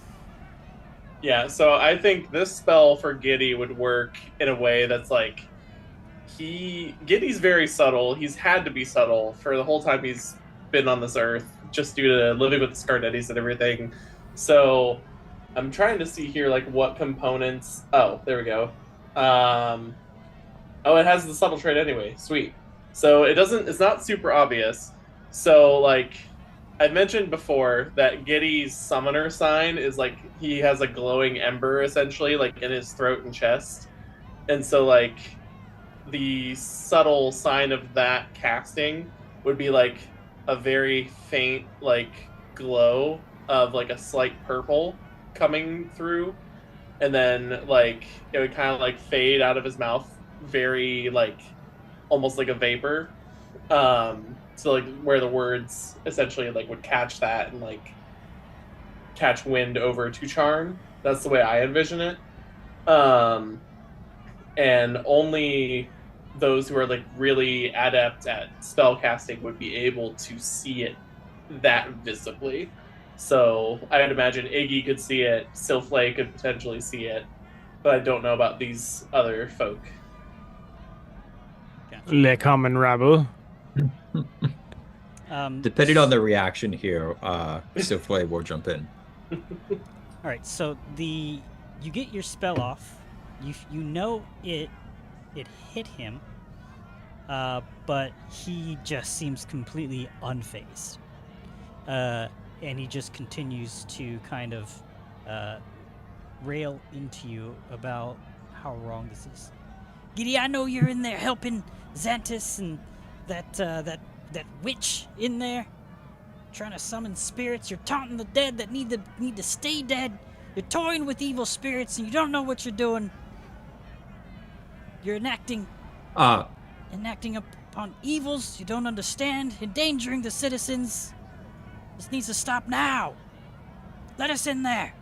Yeah, so I think this spell for Giddy would work in a way that's like Giddy's very subtle. He's had to be subtle for the whole time he's been on this earth, just due to living with the Scardettis and everything. So I'm trying to see here like what components. Oh, there we go. Oh, it has the subtle trait anyway. Sweet. So it's not super obvious. So like I mentioned before that Giddy's summoner sign is like he has a glowing ember essentially like in his throat and chest. And so like the subtle sign of that casting would be like a very faint like glow of like a slight purple coming through, and then like it would kind of like fade out of his mouth very like almost like a vapor. So like where the words essentially like would catch that and like catch wind over to Charn. That's the way I envision it. And only those who are like really adept at spell casting would be able to see it that visibly. So I would imagine Iggy could see it, Silflay could potentially see it, but I don't know about these other folk. Le common rabble. Depending on the reaction here, Silflay will jump in. All right, so you get your spell off. You know it hit him, but he just seems completely unfazed, and he just continues to kind of rail into you about how wrong this is. Giddy, I know you're in there helping Xantus and that witch in there, trying to summon spirits. You're taunting the dead that need to stay dead. You're toying with evil spirits, and you don't know what you're doing. You're enacting upon evils you don't understand, endangering the citizens. This needs to stop now. Let us in there.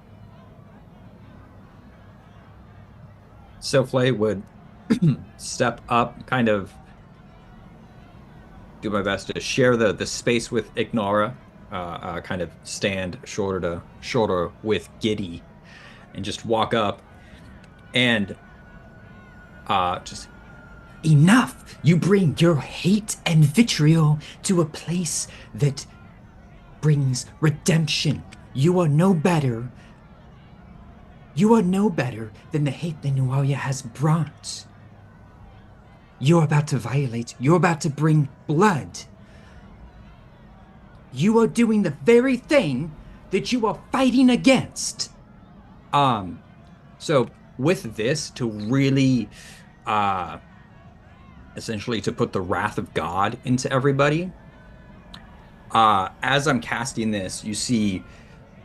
Silflay would step up, kind of do my best to share the space with Ignora, kind of stand shoulder to shoulder with Giddy, and just walk up and just Enough! You bring your hate and vitriol to a place that brings redemption. You are no better You are no better than the hate that Nualia has brought. You're about to violate. You're about to bring blood. You are doing the very thing that you are fighting against. So with this, to really, essentially to put the wrath of God into everybody, as I'm casting this, you see,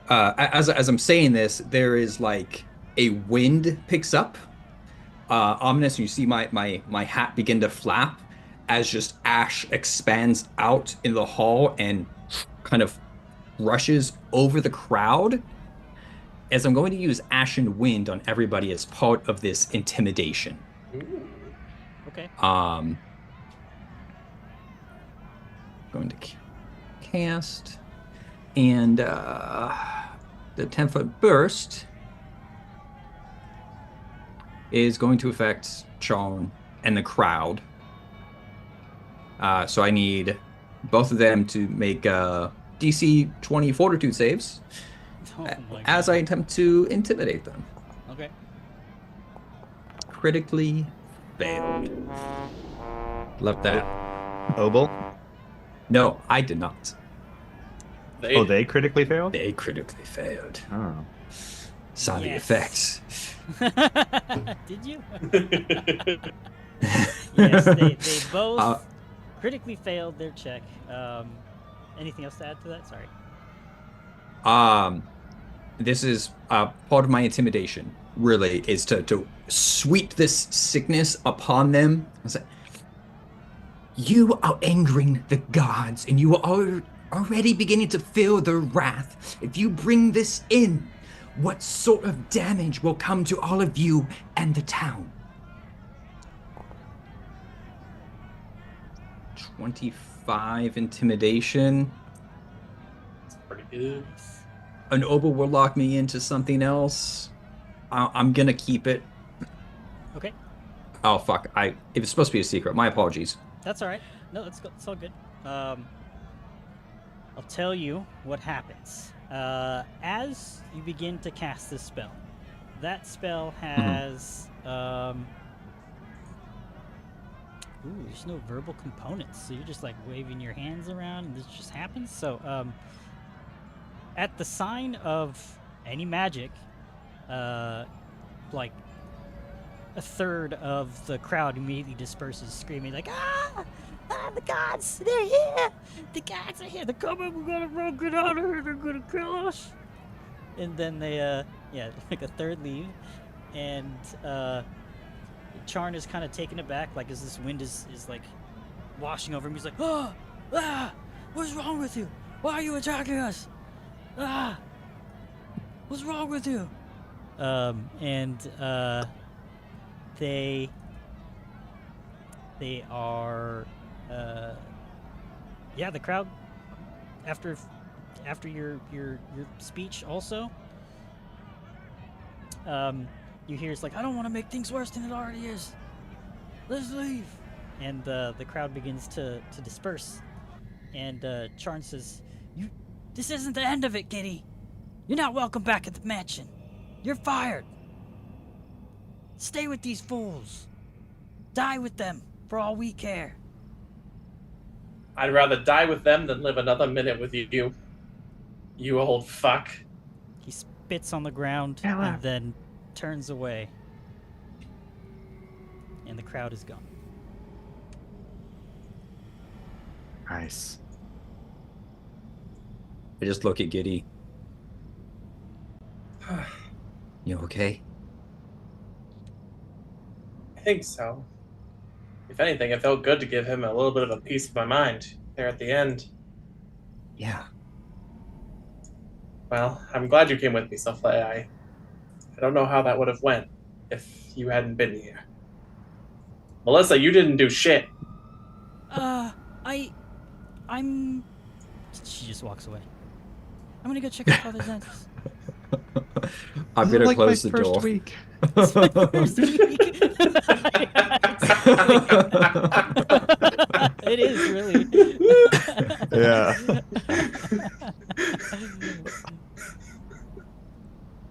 as I'm saying this, there is like a wind picks up, ominous. You see my hat begin to flap as just ash expands out in the hall and kind of rushes over the crowd. As I'm going to use Ashen Wind on everybody as part of this intimidation. Ooh. Okay. Going to cast, and the 10-foot burst is going to affect Chon and the crowd. So I need both of them to make DC 20 Fortitude saves as I attempt to intimidate them. Okay. Critically failed. Love that. Obel? No, I did not. They critically failed? They critically failed. Oh. Saw the Yes. effects. Did you? Yes, they both critically failed their check. Anything else to add to that? Sorry. This is part of my intimidation, really, is to sweep this sickness upon them. You are angering the gods, and you are already beginning to feel their wrath. If you bring this in, what sort of damage will come to all of you and the town? 25 intimidation. That's pretty good. An Obel will lock me into something else. I'm gonna keep it. Okay. Oh fuck! If it's supposed to be a secret, my apologies. That's all right. No, it's all good. I'll tell you what happens. As you begin to cast this spell, that spell has there's no verbal components, so you're just like waving your hands around and this just happens. So at the sign of any magic, like a third of the crowd immediately disperses, screaming like, "Ah! Ah, the gods! They're here! The gods are here! They're coming! We're gonna get out of here! They're gonna kill us!" And then they, like a third leave, and Charn is kind of taken aback, like as this wind is like washing over him. He's like, "Ah! Ah! What's wrong with you? Why are you attacking us? Ah! What's wrong with you?" They are, the crowd, after your speech also, you hear it's like, "I don't want to make things worse than it already is. Let's leave." And the crowd begins to disperse. And Charn says, "This isn't the end of it, Giddy. You're not welcome back at the mansion. You're fired. Stay with these fools. Die with them, for all we care." I'd rather die with them than live another minute with you. You old fuck. He spits on the ground and then turns away. And the crowd is gone. Nice. I just look at Giddy. You okay? I think so. If anything, it felt good to give him a little bit of a piece of my mind there at the end. Yeah. Well, I'm glad you came with me, Souffle. I don't know how that would have went if you hadn't been here. Melissa, you didn't do shit. I'm... She just walks away. I'm gonna go check out Father's dentist. I'm gonna like close my the first door. week. It's my first week. It is really. Yeah.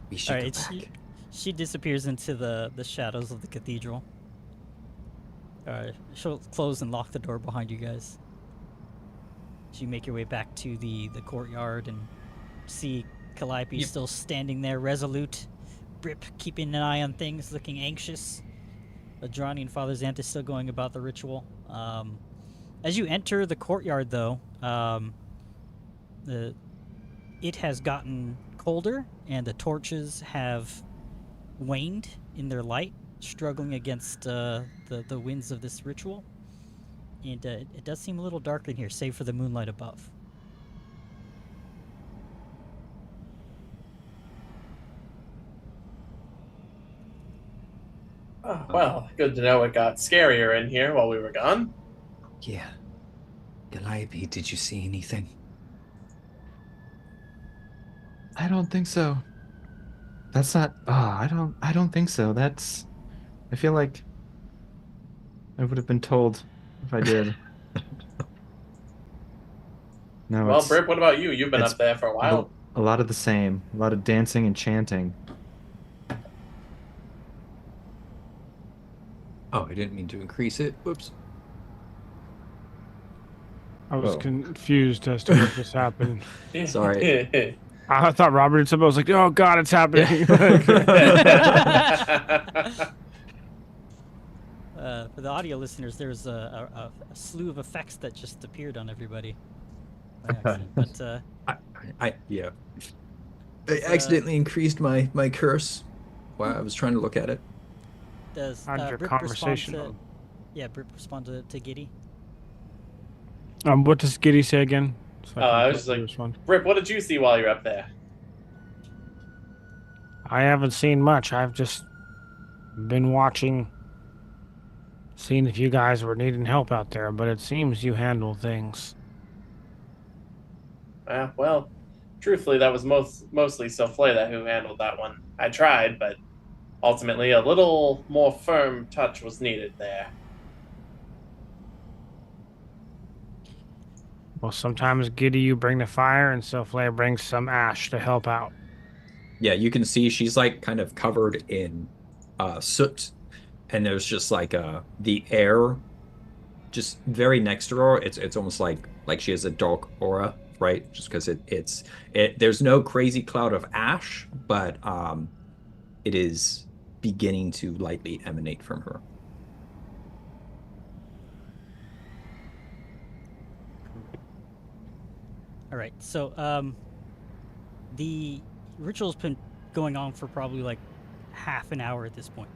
We should All right, go back. She disappears into the shadows of the cathedral. She'll close and lock the door behind you guys. So you make your way back to the courtyard and see Calliope still standing there, resolute. Brip keeping an eye on things, looking anxious. Adrani and Father Xanthus still going about the ritual. As you enter the courtyard, though, it has gotten colder, and the torches have waned in their light, struggling against the winds of this ritual. And it does seem a little dark in here, save for the moonlight above. Oh, well, good to know it got scarier in here while we were gone. Yeah. Calliope, did you see anything? I don't think so. That's not. Oh, I don't think so. That's. I feel like I would have been told if I did. No, Well, it's Brip, what about you? You've been it's up there for a while. a lot of the same. A lot of dancing and chanting. Oh, I didn't mean to increase it. Whoops. I was Oh. confused as to what was happening. Sorry. I thought Robert had something. I was like, oh God, it's happening. For the audio listeners, there's a slew of effects that just appeared on everybody. By accident. But Yeah. I accidentally increased my curse while I was trying to look at it. does How'd your Brip conversation respond to, go? yeah, Brip respond to Giddy? What does Giddy say again? So I can was just like, respond. Brip, what did you see while you were up there? I haven't seen much. I've just been watching, seeing if you guys were needing help out there, but it seems you handle things. Well, truthfully, that was mostly Sofleda who handled that one. I tried, but ultimately a little more firm touch was needed there. Well, sometimes Giddy, you bring the fire, and Soflea brings some ash to help out. Yeah, you can see she's like kind of covered in soot, and there's just like the air just very next to her. It's almost like she has a dark aura, right? Just because there's no crazy cloud of ash, but it is beginning to lightly emanate from her. All right, so the ritual's been going on for probably like half an hour at this point.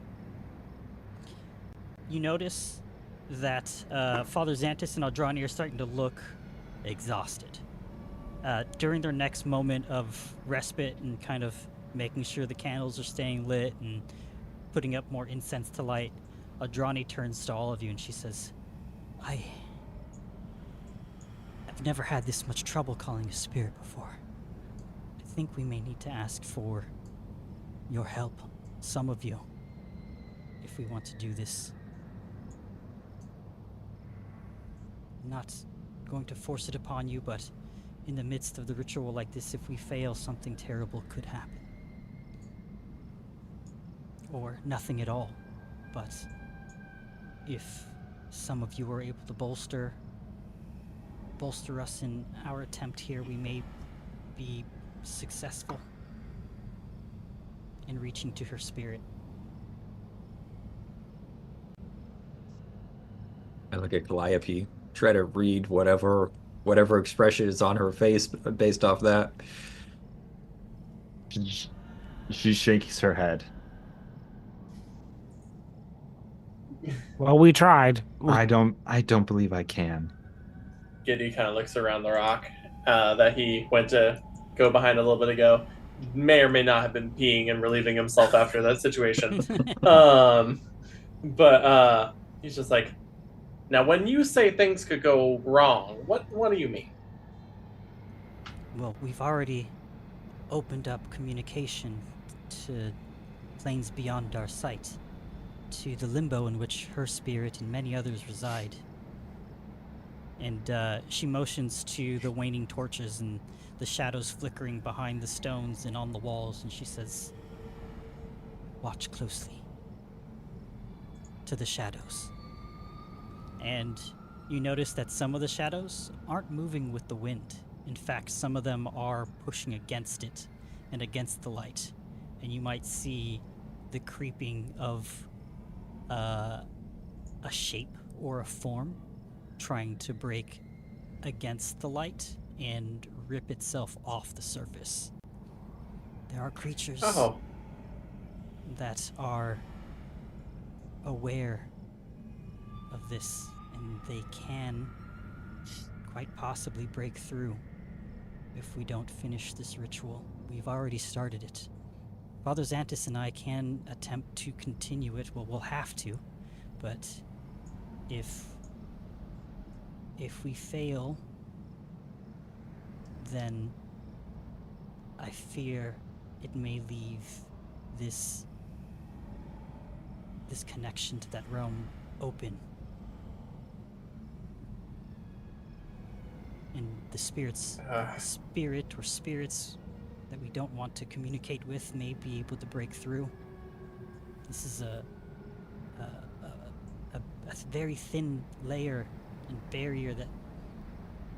You notice that Father Xanthus and Aldrani are starting to look exhausted. During their next moment of respite and kind of making sure the candles are staying lit and putting up more incense to light, Aldrani turns to all of you and she says, I've never had this much trouble calling a spirit before. I think we may need to ask for your help, some of you, if we want to do this. I'm not going to force it upon you, but in the midst of the ritual like this, if we fail, something terrible could happen. Or nothing at all. But if some of you are able to bolster us in our attempt here, we may be successful in reaching to her spirit. I look at Calliope, try to read whatever expression is on her face based off that. She shakes her head. Well, we tried. I don't believe I can. Giddy kind of looks around the rock that he went to go behind a little bit ago. May or may not have been peeing and relieving himself after that situation. But he's just like, now when you say things could go wrong, what do you mean? Well, we've already opened up communication to planes beyond our sight, to the limbo in which her spirit and many others reside. And she motions to the waning torches and the shadows flickering behind the stones and on the walls, and she says, watch closely to the shadows. And you notice that some of the shadows aren't moving with the wind. In fact, some of them are pushing against it and against the light. And you might see the creeping of a shape or a form trying to break against the light and rip itself off the surface. There are creatures that are aware of this, and they can quite possibly break through if we don't finish this ritual. We've already started it. Father Xantis and I can attempt to continue it. Well, we'll have to, but if we fail, then I fear it may leave this connection to that realm open. And the spirits, spirit or spirits that we don't want to communicate with may be able to break through. This is a very thin layer and barrier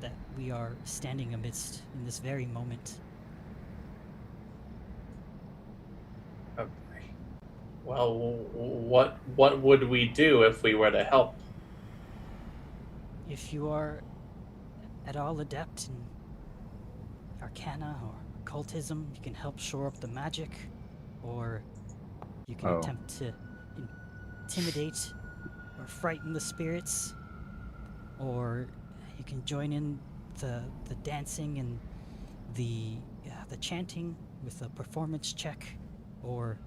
that we are standing amidst in this very moment. Okay. Well, what would we do if we were to help? If you are at all adept in arcana or occultism, you can help shore up the magic, or you can attempt to intimidate or frighten the spirits, or you can join in the dancing and the chanting with a performance check, or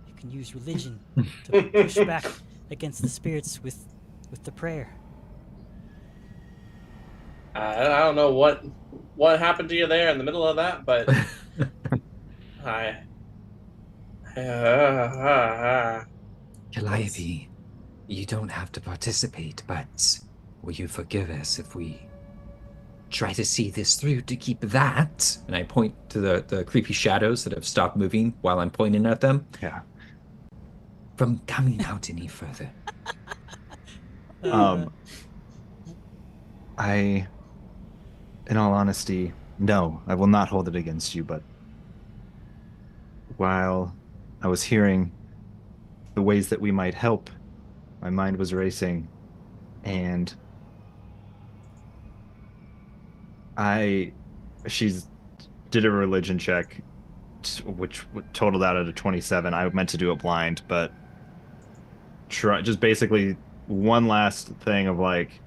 you can use religion to push back against the spirits with the prayer. I don't know what happened to you there in the middle of that, but Calliope, you don't have to participate, but will you forgive us if we try to see this through to keep that? And I point to the creepy shadows that have stopped moving while I'm pointing at them. Yeah. From coming out any further. In all honesty, no, I will not hold it against you, but while I was hearing the ways that we might help, my mind was racing, and she did a religion check, which totaled out at a 27. I meant to do it blind, but just basically one last thing of like,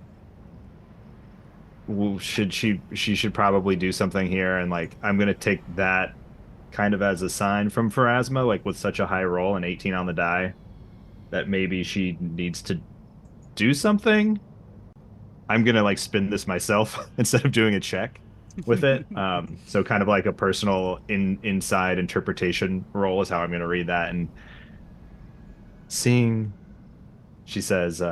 she should probably do something here, and like I'm gonna take that kind of as a sign from Pharasma, like with such a high roll and 18 on the die, that maybe she needs to do something. I'm gonna like spin this myself instead of doing a check with it. So kind of like a personal inside interpretation roll is how I'm gonna read that. And she says,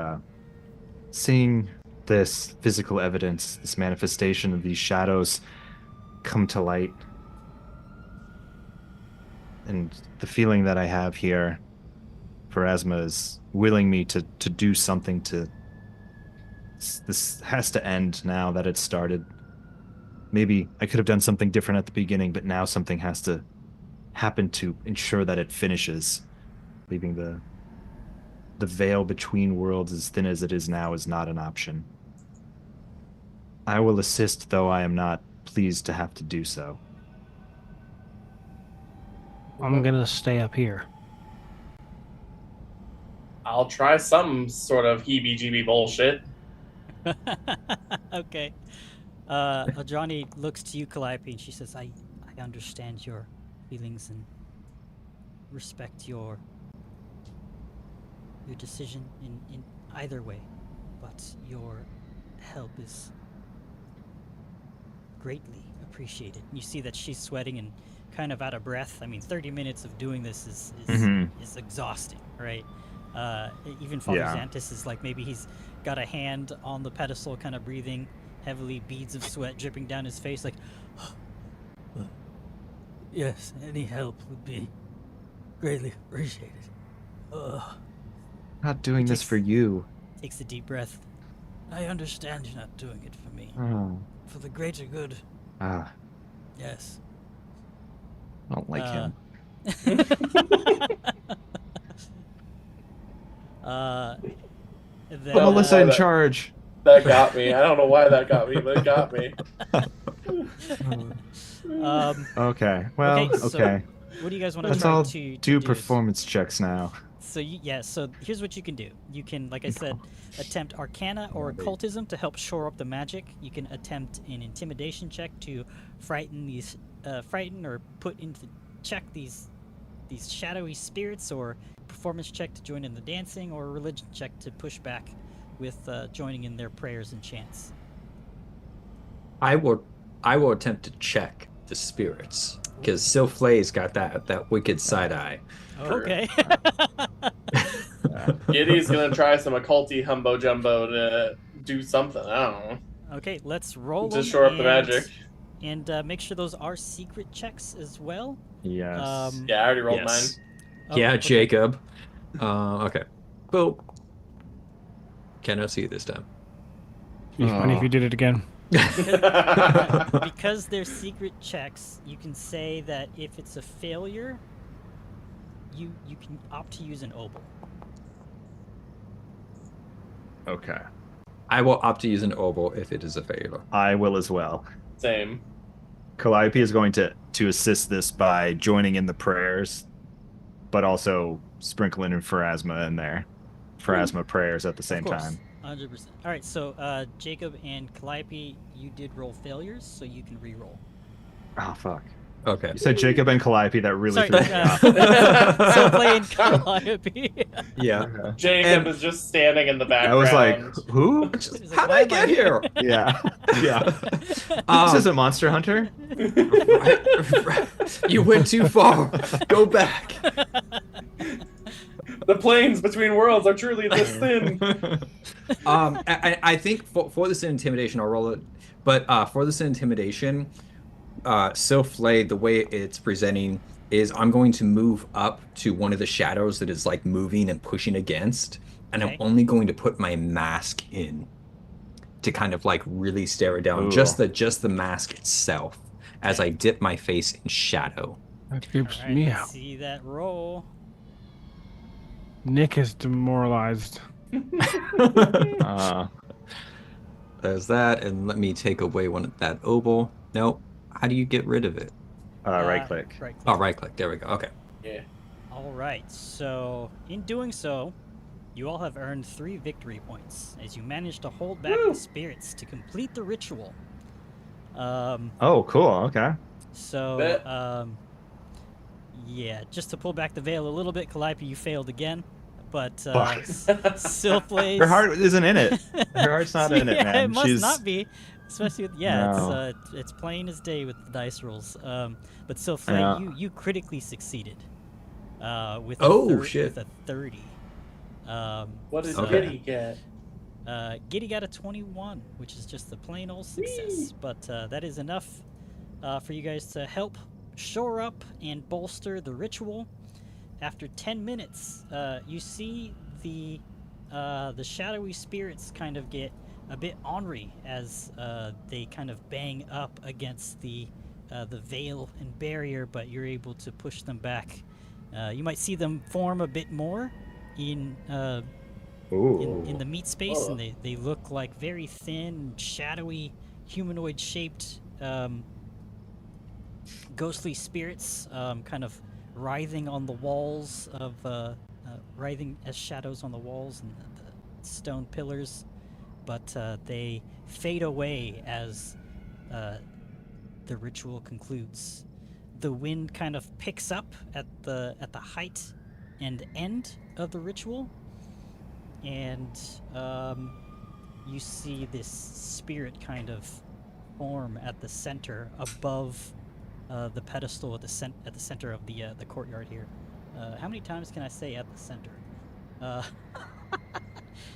seeing this physical evidence, this manifestation of these shadows come to light, and the feeling that I have here, Pharasma is willing me to do something to... This has to end now that it's started. Maybe I could have done something different at the beginning, but now something has to happen to ensure that it finishes. Leaving the veil between worlds as thin as it is now is not an option. I will assist, though I am not pleased to have to do so. I'm gonna stay up here. I'll try some sort of heebie-jeebie bullshit. Okay. Johnny looks to you, Calliope, and she says, I understand your feelings and respect your decision in either way, but your help is greatly appreciated. You see that she's sweating and kind of out of breath. I mean, 30 minutes of doing this is exhausting, right? Even Father Xantis is like, maybe he's got a hand on the pedestal, kind of breathing heavily, beads of sweat dripping down his face, like, yes, any help would be Greatly appreciated. Not doing this for you. Takes a deep breath. I understand you're not doing it for me. Oh. For the greater good. Ah, Yes. I don't like him. Then, Put Melissa in that- charge. That got me. I don't know why that got me, but it got me. Okay. Well, Okay, so okay. what do you guys want to Let's try all to do do? performance checks now. So so here's what you can do. You can, like I said, attempt Arcana or Occultism to help shore up the magic. You can attempt an Intimidation check to frighten or put into check these shadowy spirits, or performance check to join in the dancing, or a religion check to push back with joining in their prayers and chants. I will attempt to check the spirits because Silflay's got that wicked side eye. Oh, okay. Giddy's gonna try some occulty humbo jumbo to do something. I don't know. Okay, let's roll Just them shore up the magic. and make sure those are secret checks as well. Yes. Yeah, I already rolled Yes. Oh, Yeah, okay. Jacob. Okay. Boop. Cannot see this time. It'd be funny if you did it again. mine. Because they're secret checks, you can say that if it's a failure, you can opt to use an obol. Okay. I will opt to use an obol if it is a failure. I will as well. Same. Calliope is going to assist this by joining in the prayers, but also sprinkling in Pharasma in there. Pharasma prayers at the same Of course, time. 100%. All right, so Jacob and Calliope, you did roll failures, so you can re-roll. Oh, fuck. Okay. You said Jacob and Calliope, that really Sorry, threw me off. so playing Calliope. Yeah. Okay. Jacob And- is just standing in the I background. was like, who? He's like, How did "Why I am get here? Yeah. Yeah. This Um, isn't Monster Hunter. You went too far. Go back. The planes between worlds are truly this thin. I think for this intimidation, I'll roll it. But for this intimidation, Silflay, the way it's presenting is I'm going to move up to one of the shadows that is like moving and pushing against, and Okay. I'm only going to put my mask in to kind of like really stare it down. Ooh. Just the mask itself as I dip my face in shadow. That creeps All right, me let's out. see that roll. Nick is demoralized. There's that, and let me take away that obol. Nope. How do you get rid of it? Right click. Right click. Oh, right click. There we go. Okay. Yeah. All right, so in doing so, you all have earned 3 victory points as you manage to hold back the spirits to complete the ritual. Oh, cool. Okay. So, Bet. yeah, just to pull back the veil a little bit, Calliope, you failed again, but Fuck. Silflays. Her heart isn't in it. Her heart's not in it, Yeah, man. it must She's not be, especially with No. it's plain as day with the dice rolls. But Silflay, Yeah. you critically succeeded. With Shit. with a 30. What did Okay. Giddy get? Giddy got a 21, which is just a plain old success. But that is enough for you guys to help shore up and bolster the ritual. After 10 minutes, you see the shadowy spirits kind of get a bit ornery as they kind of bang up against the veil and barrier, but you're able to push them back. You might see them form a bit more in the meat space, and they look like very thin, shadowy, humanoid-shaped, ghostly spirits, kind of writhing on the walls of writhing as shadows on the walls and the stone pillars, but they fade away as the ritual concludes. The wind kind of picks up at the height and end of the ritual, and you see this spirit kind of form at the center above the pedestal at the center of the courtyard here. How many times can I say at the center?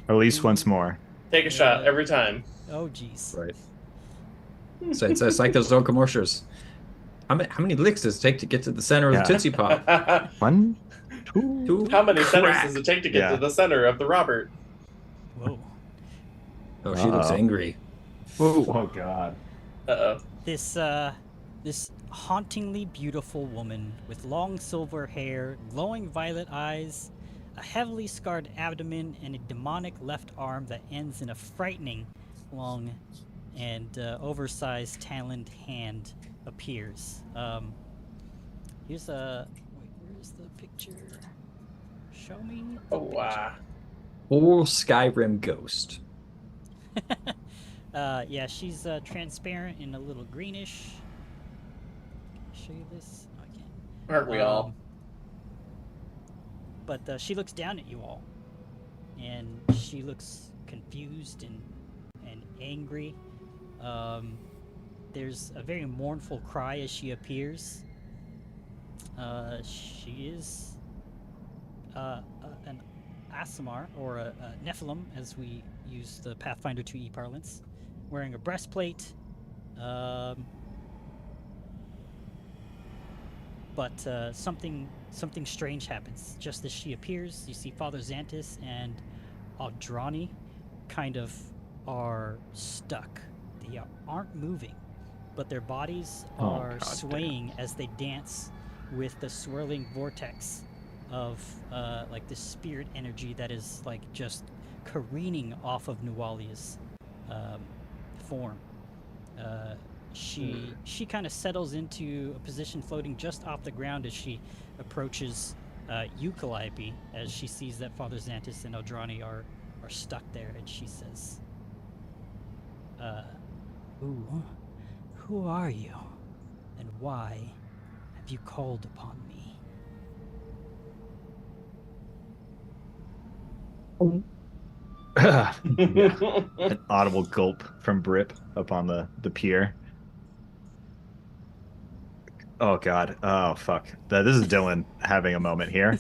at least once more. Take a shot every time. Oh, jeez. Right. So it's like those old commercials. How many licks does it take to get to the center of Yeah. the Tootsie Pop? 1, How many centers Crack. does it take to get Yeah. to the center of the Robert? Whoa. Oh, she looks Uh-oh. angry. Oh god. Uh-oh. This hauntingly beautiful woman with long silver hair, glowing violet eyes, a heavily scarred abdomen, and a demonic left arm that ends in a frightening long and oversized taloned hand appears. Here's a wait. Where's the picture? Show me. The Oh, wow. Full Skyrim ghost. Yeah, she's transparent and a little greenish. Can I show you this? No, I can't. Aren't we all? But she looks down at you all, and she looks confused and angry. There's a very mournful cry as she appears. She is an Asimar, or a Nephilim, as we use the Pathfinder 2e parlance, wearing a breastplate. But something strange happens. Just as she appears, you see Father Xantis and Aldrani kind of are stuck. They aren't moving, but their bodies are swaying as they dance with the swirling vortex of like this spirit energy that is like just careening off of Nualia's form. She kind of settles into a position floating just off the ground as she approaches you, Calliope, as she sees that Father Xantis and Eldrani are stuck there, and she says, who are you, and why have you called upon me? An audible gulp from Brip up on the pier. Oh god. Oh fuck. This is Dylan having a moment here.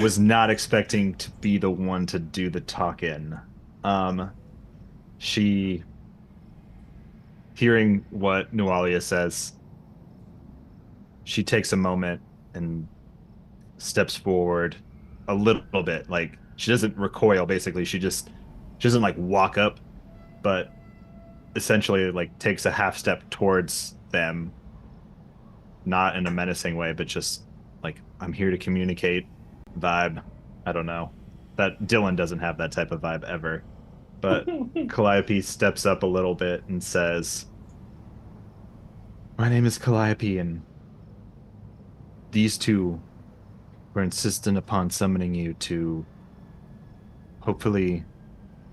Was not expecting to be the one to do the talk-in. She, hearing what Nualia says, she takes a moment and steps forward a little bit. Like, she doesn't recoil, basically. She doesn't like walk up, but essentially like takes a half step towards them, not in a menacing way, but just like, I'm here to communicate vibe. I don't know. That Dylan doesn't have that type of vibe ever. But Calliope steps up a little bit and says, my name is Calliope, and these two were insistent upon summoning you to hopefully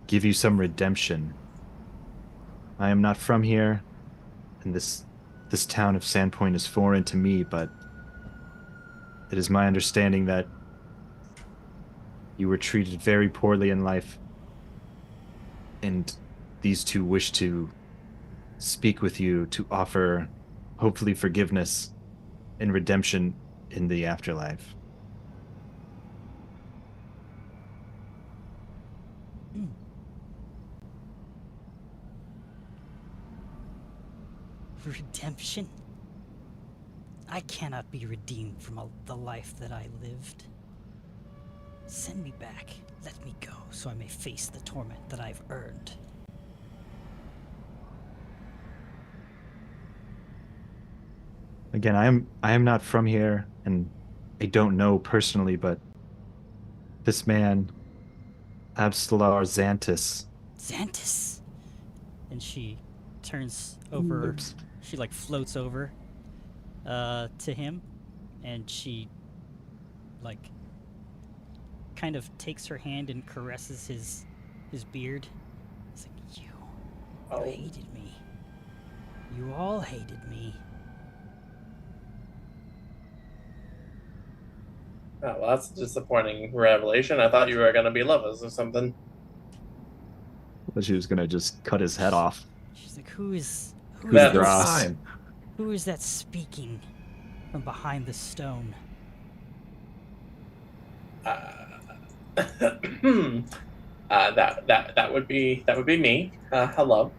give you some redemption. I am not from here, and this town of Sandpoint is foreign to me, but it is my understanding that you were treated very poorly in life, and these two wish to speak with you to offer, hopefully, forgiveness and redemption in the afterlife. Redemption? I cannot be redeemed from the life that I lived. Send me back. Let me go, so I may face the torment that I've earned. Again, I am not from here, and I don't know personally, but this man, Abstelar Xantis. Xantis! And she turns over. Oops. She like floats over to him, and she like kind of takes her hand and caresses his beard. It's like, you hated me. You all hated me. Oh, well, that's a disappointing revelation. I thought you were going to be lovers or something. But she was gonna just cut his head off. She's like, who is That's Dross? Time. who is that speaking from behind the stone? That would be me. Hello.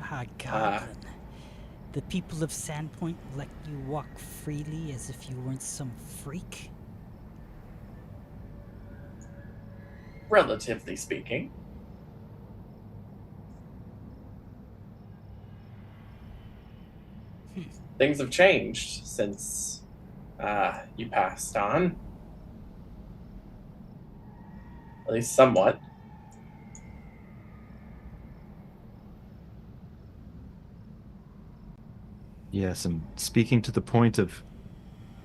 Ah, Goblin. The people of Sandpoint let you walk freely as if you weren't some freak? relatively speaking. Things have changed since you passed on. At least somewhat. Yes, and speaking to the point of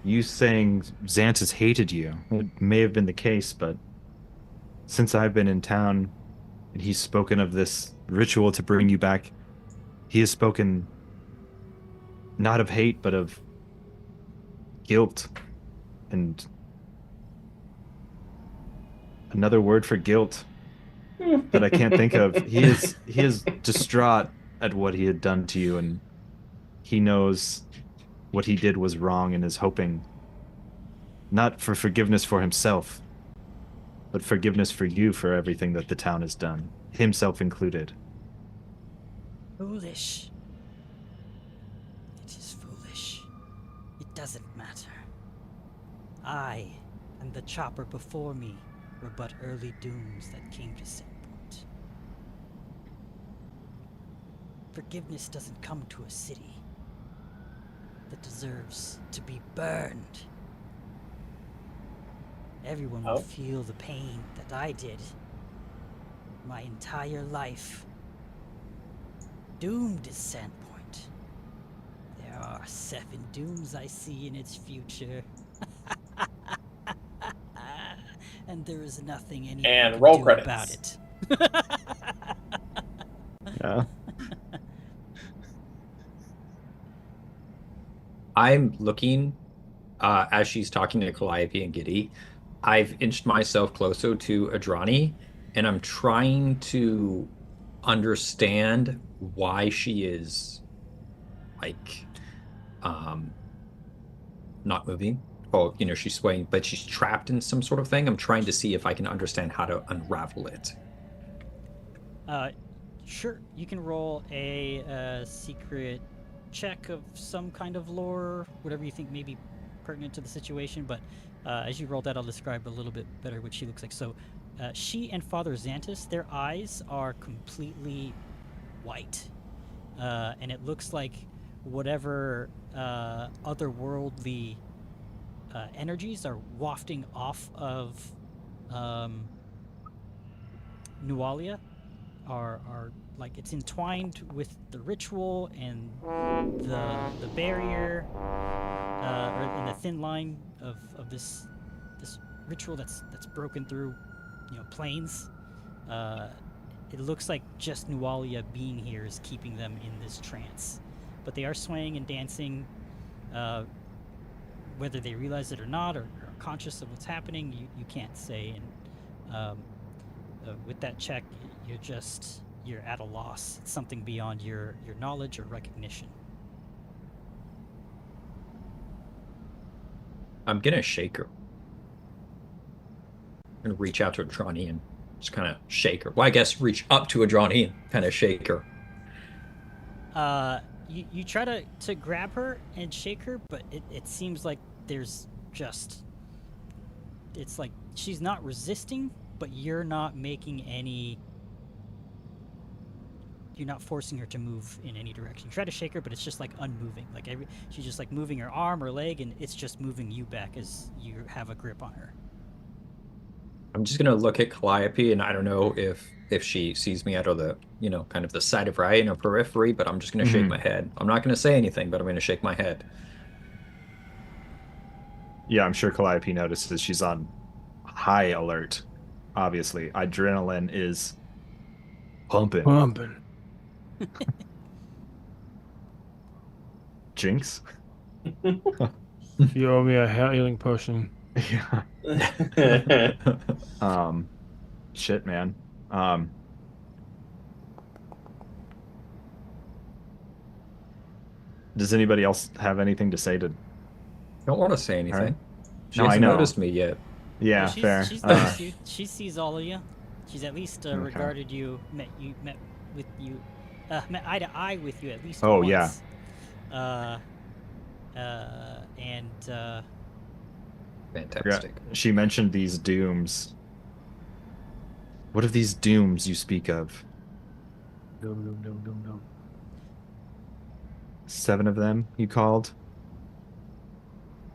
you saying Xantus hated you, it may have been the case, but since I've been in town and he's spoken of this ritual to bring you back, he has spoken not of hate, but of guilt. And another word for guilt that I can't think of. He is distraught at what he had done to you, and he knows what he did was wrong and is hoping not for forgiveness for himself, but forgiveness for you for everything that the town has done, himself included. Foolish. It is foolish. It doesn't matter. I and the chopper before me were but early dooms that came to Sandpoint. Forgiveness doesn't come to a city that deserves to be burned. Everyone will feel the pain that I did my entire life. Doomed is Sandpoint. There are 7 dooms I see in its future. And there is nothing anyone And can roll do credits. about it. Yeah. I'm looking as she's talking to Calliope and Giddy. I've inched myself closer to Adrani, and I'm trying to understand why she is like not moving. Well, she's swaying, but she's trapped in some sort of thing. I'm trying to see if I can understand how to unravel it. Sure, you can roll a secret check of some kind of lore, whatever you think may be pertinent to the situation, but as you roll that, I'll describe a little bit better what she looks like. So she and Father Xantus, their eyes are completely white, and it looks like whatever otherworldly energies are wafting off of Nualia are like it's entwined with the ritual and the barrier or in the thin line of this ritual that's broken through planes. It looks like just Nualia being here is keeping them in this trance, but they are swaying and dancing, whether they realize it or not, or are conscious of what's happening. You can't say. And with that check, you're at a loss. It's something beyond your knowledge or recognition. I'm gonna shake her and reach out to Adrani and just kind of shake her. Well, I guess reach up to Adrani and kind of shake her. You try to grab her and shake her, but it seems like there's just... It's like she's not resisting, but you're not making any... You're not forcing her to move in any direction. You try to shake her, but it's just like unmoving. Like she's just like moving her arm or leg, and it's just moving you back as you have a grip on her. I'm just gonna look at Calliope, and I don't know if she sees me out of the kind of the side of her eye in her periphery, but I'm just gonna shake my head. I'm not gonna say anything, but I'm gonna shake my head. Yeah, I'm sure Calliope notices she's on high alert. Obviously, adrenaline is pumping. Jinx? You owe me a healing potion. Yeah. Shit, man. Does anybody else have anything to say to... Don't want to say anything. Right. She No, I hasn't know. noticed me yet. Yeah, she's, fair. She's noticed you. She sees all of you. She's at least Okay. regarded you, met eye to eye with you at least Oh, once. yeah. Fantastic. She mentioned these dooms. What of these dooms you speak of? No. 7 of them, you called?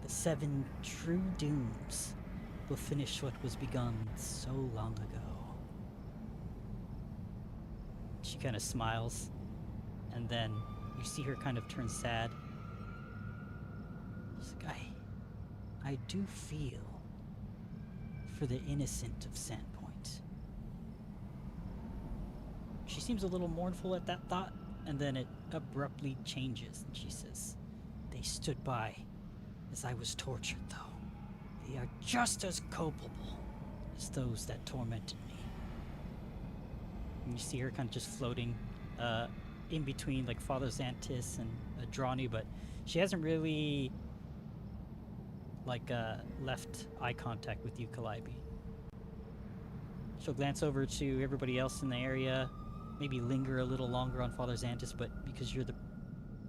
The 7 true dooms will finish what was begun so long ago. She kind of smiles, and then you see her kind of turn sad. She's like, I do feel for the innocent of Sandpoint. She seems a little mournful at that thought, and then it abruptly changes, and she says, they stood by as I was tortured, though. They are just as culpable as those that tormented me. And you see her kind of just floating in between like Father Xantis and Adrani, but she hasn't really left eye contact with you, Calliope. She'll glance over to everybody else in the area, maybe linger a little longer on Father Xantis, but because you're the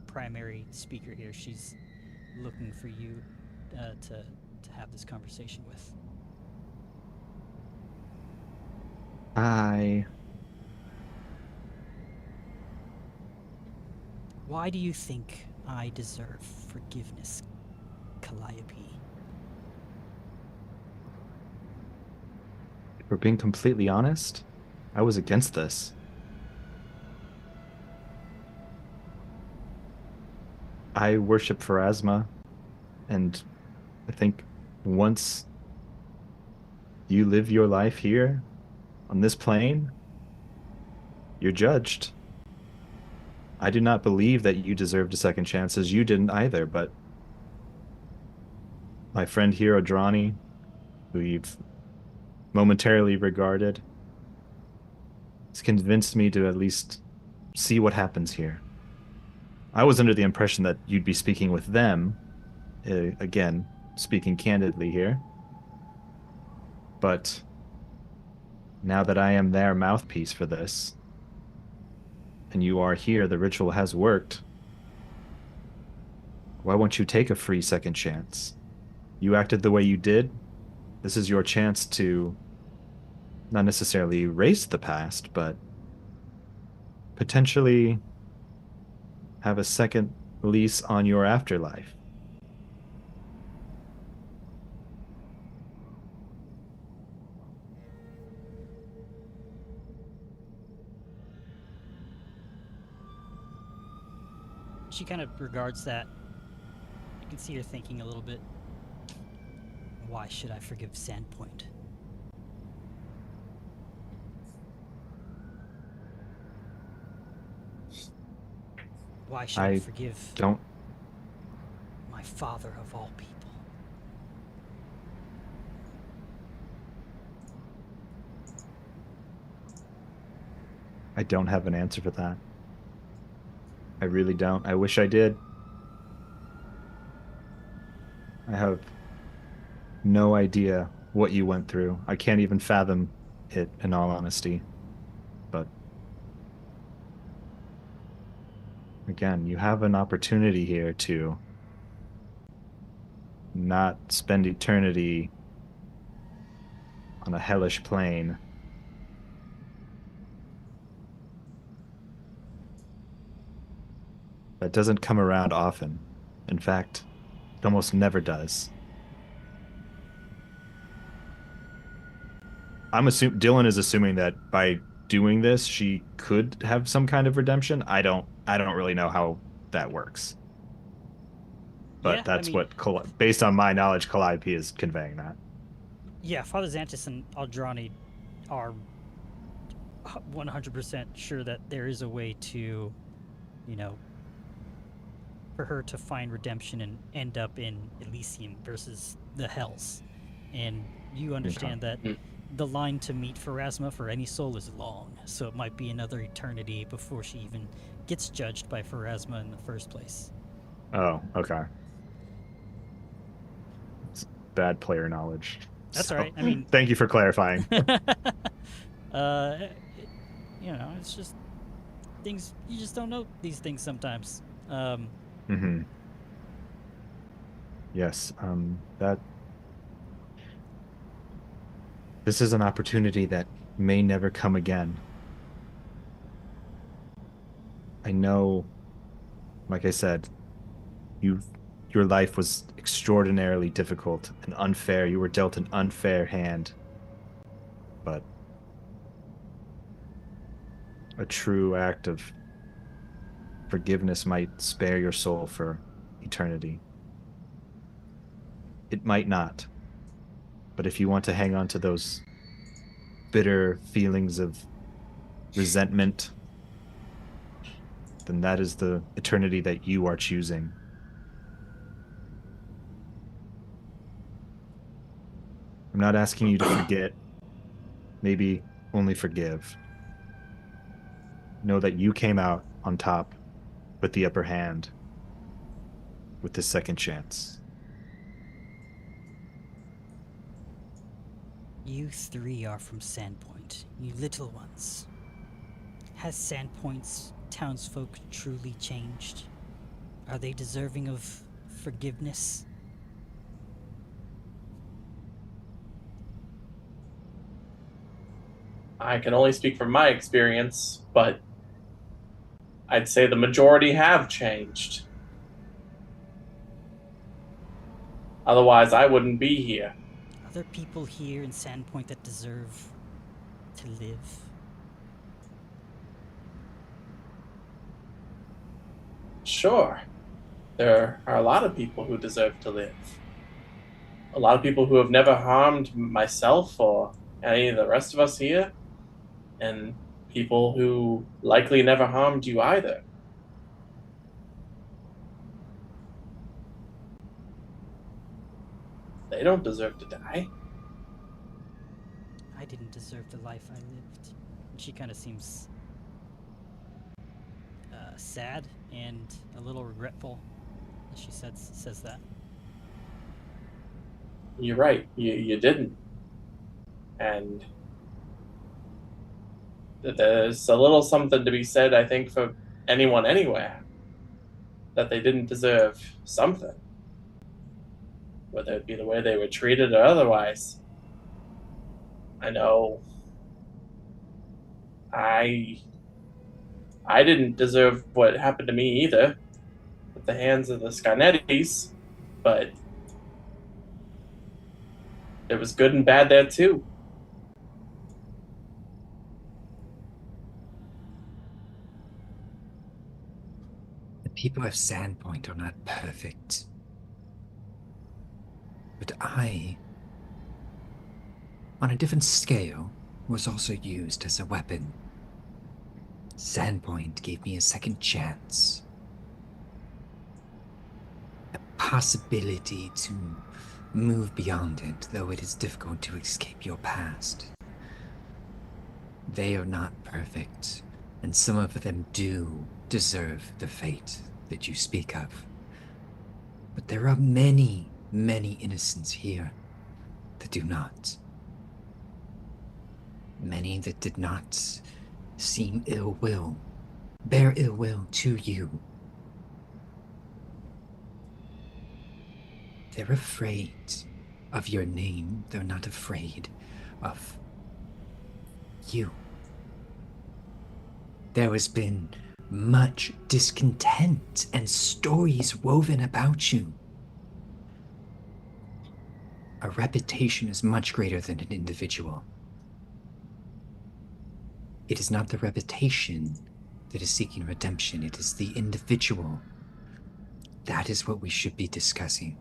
primary speaker here, she's looking for you to have this conversation with. Why do you think I deserve forgiveness, Calliope? If we're being completely honest, I was against this. I worship Pharasma, and I think once you live your life here on this plane, you're judged. I do not believe that you deserved a second chance, as you didn't either, but my friend here, Adrani, who you've momentarily regarded, has convinced me to at least see what happens here. I was under the impression that you'd be speaking with them, again, speaking candidly here. But now that I am their mouthpiece for this, and you are here, the ritual has worked. Why won't you take a free second chance? You acted the way you did. This is your chance to not necessarily erase the past, but potentially have a second lease on your afterlife. She kind of regards that. You can see her thinking a little bit. Why should I forgive Sandpoint? Why should I forgive my father of all people? I don't have an answer for that. I really don't. I wish I did. I have no idea what you went through. I can't even fathom it, in all honesty. But again, you have an opportunity here to not spend eternity on a hellish plane. That doesn't come around often. In fact, it almost never does. Dylan is assuming that by doing this, she could have some kind of redemption. I don't really know how that works. But Yeah, that's I mean, what, based on my knowledge, Calliope is conveying that. Yeah, Father Xantis and Aldrani are 100% sure that there is a way to, for her to find redemption and end up in Elysium versus the Hells. And you understand that the line to meet Pharasma for any soul is long, so it might be another eternity before she even gets judged by Pharasma in the first place. Oh, okay. It's bad player knowledge. That's all right. I mean, thank you for clarifying. It's just things you just don't know these things sometimes. Yes, this is an opportunity that may never come again. I know, like I said, your life was extraordinarily difficult and unfair. You were dealt an unfair hand. But a true act of forgiveness might spare your soul for eternity. It might not. But if you want to hang on to those bitter feelings of resentment, then that is the eternity that you are choosing. I'm not asking you to forget, maybe only forgive. Know that you came out on top with the upper hand with this second chance. You three are from Sandpoint, you little ones. Has Sandpoint's townsfolk truly changed? Are they deserving of forgiveness? I can only speak from my experience, but I'd say the majority have changed. Otherwise, I wouldn't be here. Are there people here in Sandpoint that deserve to live? Sure, there are a lot of people who deserve to live. A lot of people who have never harmed myself or any of the rest of us here, and people who likely never harmed you either. They don't deserve to die. I didn't deserve the life I lived. She kind of seems sad and a little regretful as she says that. You're right, you didn't. And there's a little something to be said, I think, for anyone anywhere, that they didn't deserve something. Whether it be the way they were treated or otherwise. I know I didn't deserve what happened to me either at the hands of the Scarnettis, but there was good and bad there too. The people of Sandpoint are not perfect. But I, on a different scale, was also used as a weapon. Sandpoint gave me a second chance. A possibility to move beyond it, though it is difficult to escape your past. They are not perfect, and some of them do deserve the fate that you speak of. But there are many innocents here that do not. Many that did not seem ill will, bear ill will to you. They're afraid of your name. They're not afraid of you. There has been much discontent and stories woven about you. A reputation is much greater than an individual. It is not the reputation that is seeking redemption, it is the individual. That is what we should be discussing.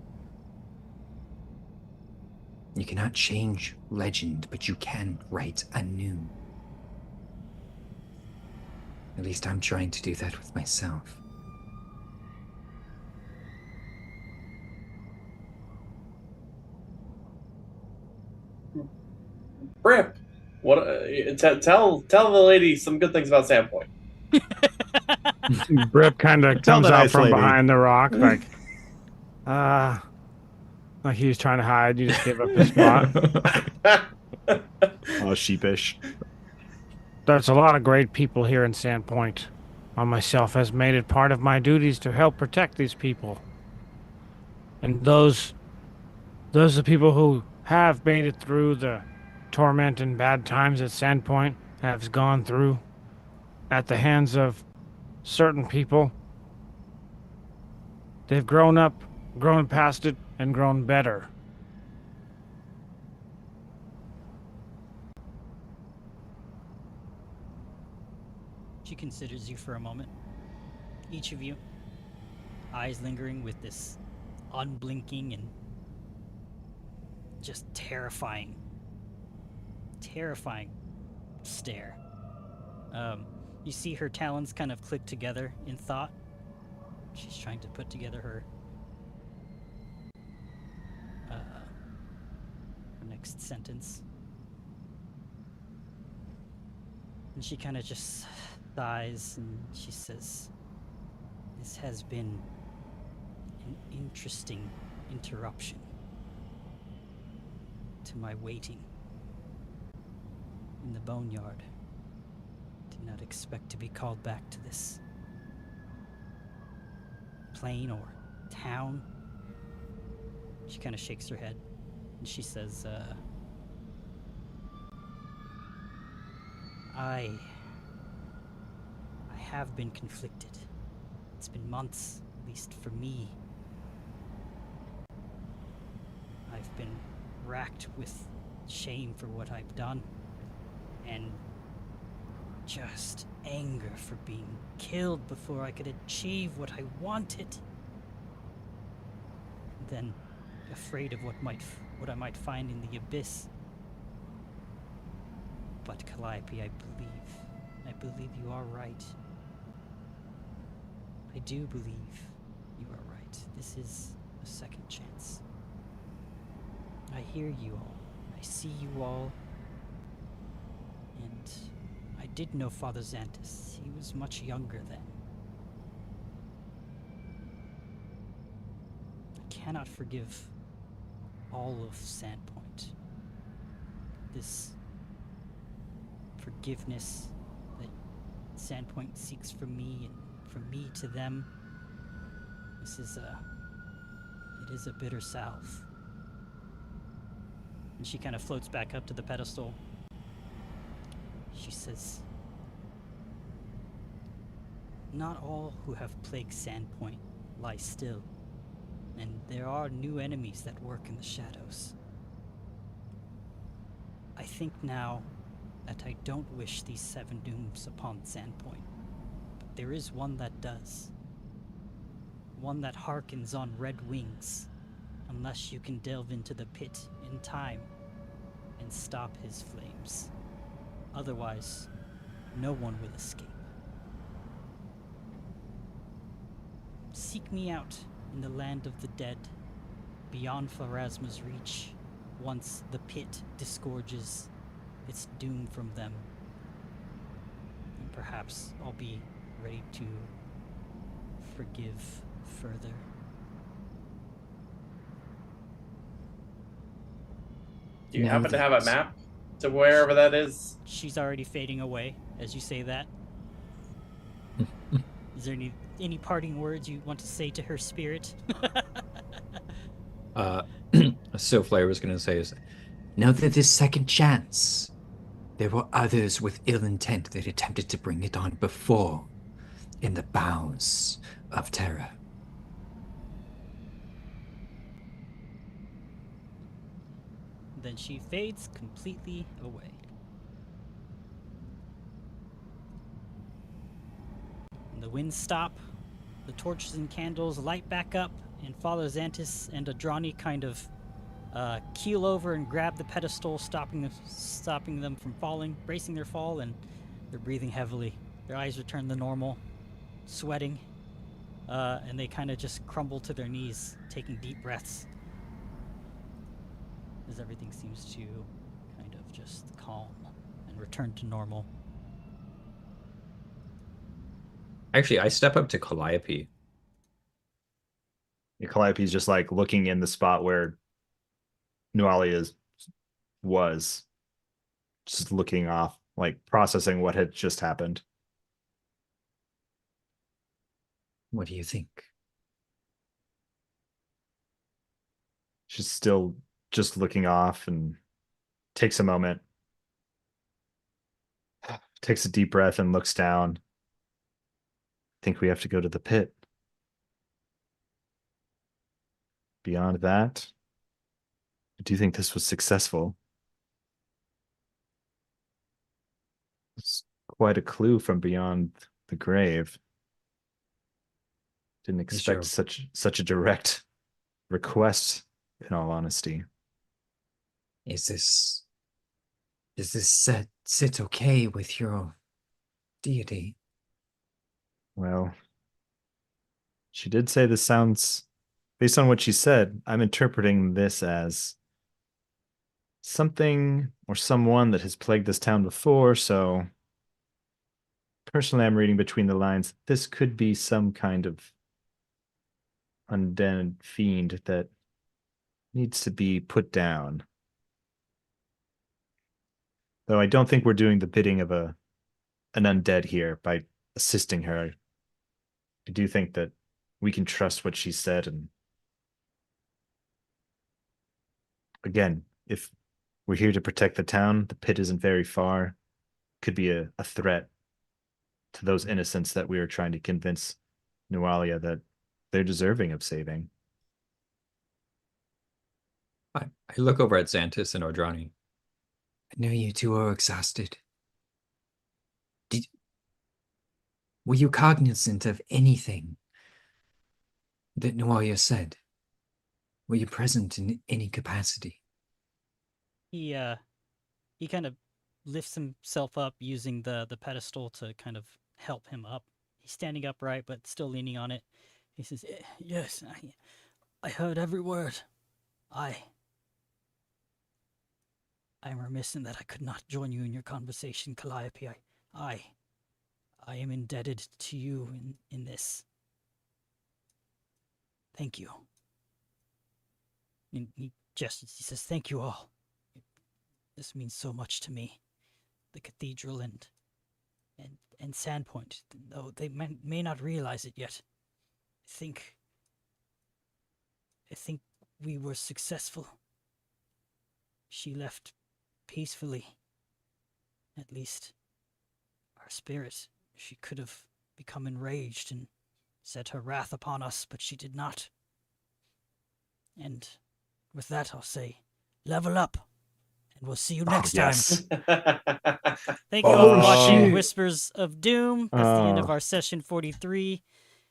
You cannot change legend, but you can write anew. At least I'm trying to do that with myself. Brip, what? Tell the lady some good things about Sandpoint. Brip kind of Tell comes the out nice from lady. behind the rock, like he was trying to hide. You just gave up his spot. Oh, sheepish. There's a lot of great people here in Sandpoint. I myself has made it part of my duties to help protect these people. And those are people who have made it through the torment and bad times at Sandpoint have gone through at the hands of certain people. They've grown up, grown past it, and grown better. She considers you for a moment. Each of you, eyes lingering with this unblinking and just terrifying stare. You see her talons kind of click together in thought. She's trying to put together her next sentence. And she kind of just sighs and she says, "This has been an interesting interruption to my waiting in the boneyard. Did not expect to be called back to this plain or town." She kind of shakes her head and she says, I have been conflicted. It's been months, at least for me. I've been racked with shame for what I've done, and just anger for being killed before I could achieve what I wanted. Then, afraid of what I might find in the abyss. But Calliope, I believe you are right. I do believe you are right. This is a second chance. I hear you all. I see you all. And I did know Father Xantus. He was much younger then. I cannot forgive all of Sandpoint. This forgiveness that Sandpoint seeks from me and from me to them. It is a bitter salve. And she kind of floats back up to the pedestal. She says, "Not all who have plagued Sandpoint lie still, and there are new enemies that work in the shadows. I think now that I don't wish these 7 dooms upon Sandpoint, but there is one that does. One that hearkens on red wings, unless you can delve into the pit in time and stop his flames. Otherwise, no one will escape. Seek me out in the land of the dead, beyond Pharasma's reach, once the pit disgorges its doom from them. And perhaps I'll be ready to forgive further." Do you Know happen to have a that- map to wherever that is? She's already fading away as you say that. Is there any parting words you want to say to her spirit? Silflair was going to say is, Know that this second chance, there were others with ill intent that attempted to bring it on before, in the bowels of terror. Then she fades completely away. And the winds stop, the torches and candles light back up, and Father Xantus and Adrani kind of keel over and grab the pedestal, stopping them from falling, bracing their fall, and they're breathing heavily. Their eyes return to normal, sweating, and they kind of just crumble to their knees, taking deep breaths as everything seems to kind of just calm and return to normal. actually, I step up to Calliope. Calliope's just like looking in the spot where Nualia was, just looking off, like processing what had just happened. What do you think? She's still just looking off and takes a moment, takes a deep breath, and looks down. I think we have to go to the pit. Beyond that, I do think this was successful. It's quite a clue from beyond the grave. Didn't expect such a direct request, in all honesty. Is this sit okay with your deity? Well, she did say this sounds, based on what she said, I'm interpreting this as something or someone that has plagued this town before, so personally I'm reading between the lines. This could be some kind of undead fiend that needs to be put down. Though I don't think we're doing the bidding of an undead here by assisting her. I do think that we can trust what she said, and again, if we're here to protect the town, the pit isn't very far. Could be a threat to those innocents that we are trying to convince Nualia that they're deserving of saving. I look over at Xantis and Ordrani. I know you two are exhausted. Were you cognizant of anything that Nualia said? Were you present in any capacity? He kind of lifts himself up using the pedestal to kind of help him up. He's standing upright but still leaning on it. He says, "Yes, I heard every word. I'm remiss in that I could not join you in your conversation, Calliope. I am indebted to you in this. Thank you." And he gestures. He says, "Thank you all. This means so much to me. The cathedral and Sandpoint, though they may not realize it yet. I think we were successful. She left peacefully. At least our spirit. She could have become enraged and set her wrath upon us, but she did not. And with that, I'll say, level up, and we'll see you next time." Thank you all for watching Whispers of Doom. That's the end of our session 43.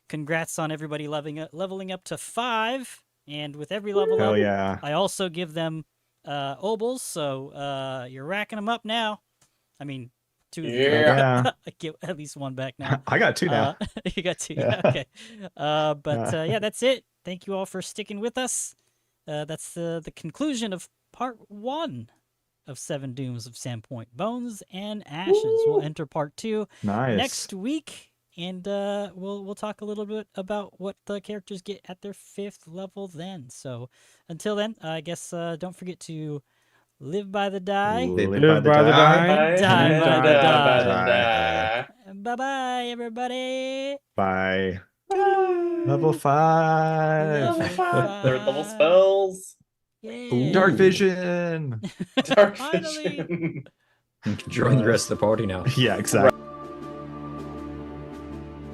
Congrats on everybody leveling up to 5. And with every level Hell up, yeah. I also give them obols, so you're racking them up now. I mean, 2 of you. Yeah. I get at least 1 back now. I got 2 now. You got 2, yeah, okay. Yeah, that's it. Thank you all for sticking with us. That's the conclusion of part 1 of 7 Dooms of Sandpoint. Bones and Ashes. We'll enter part 2 next week, and we'll talk a little bit about what the characters get at their 5th level then. So until then, I guess don't forget to live by the die. Live by the die. Die by the die. Bye-bye, everybody. Bye. Level 5. Level 5. Third level spells. Yay. Dark vision. Dark Finally. vision. Join the rest of the party now. Yeah, exactly.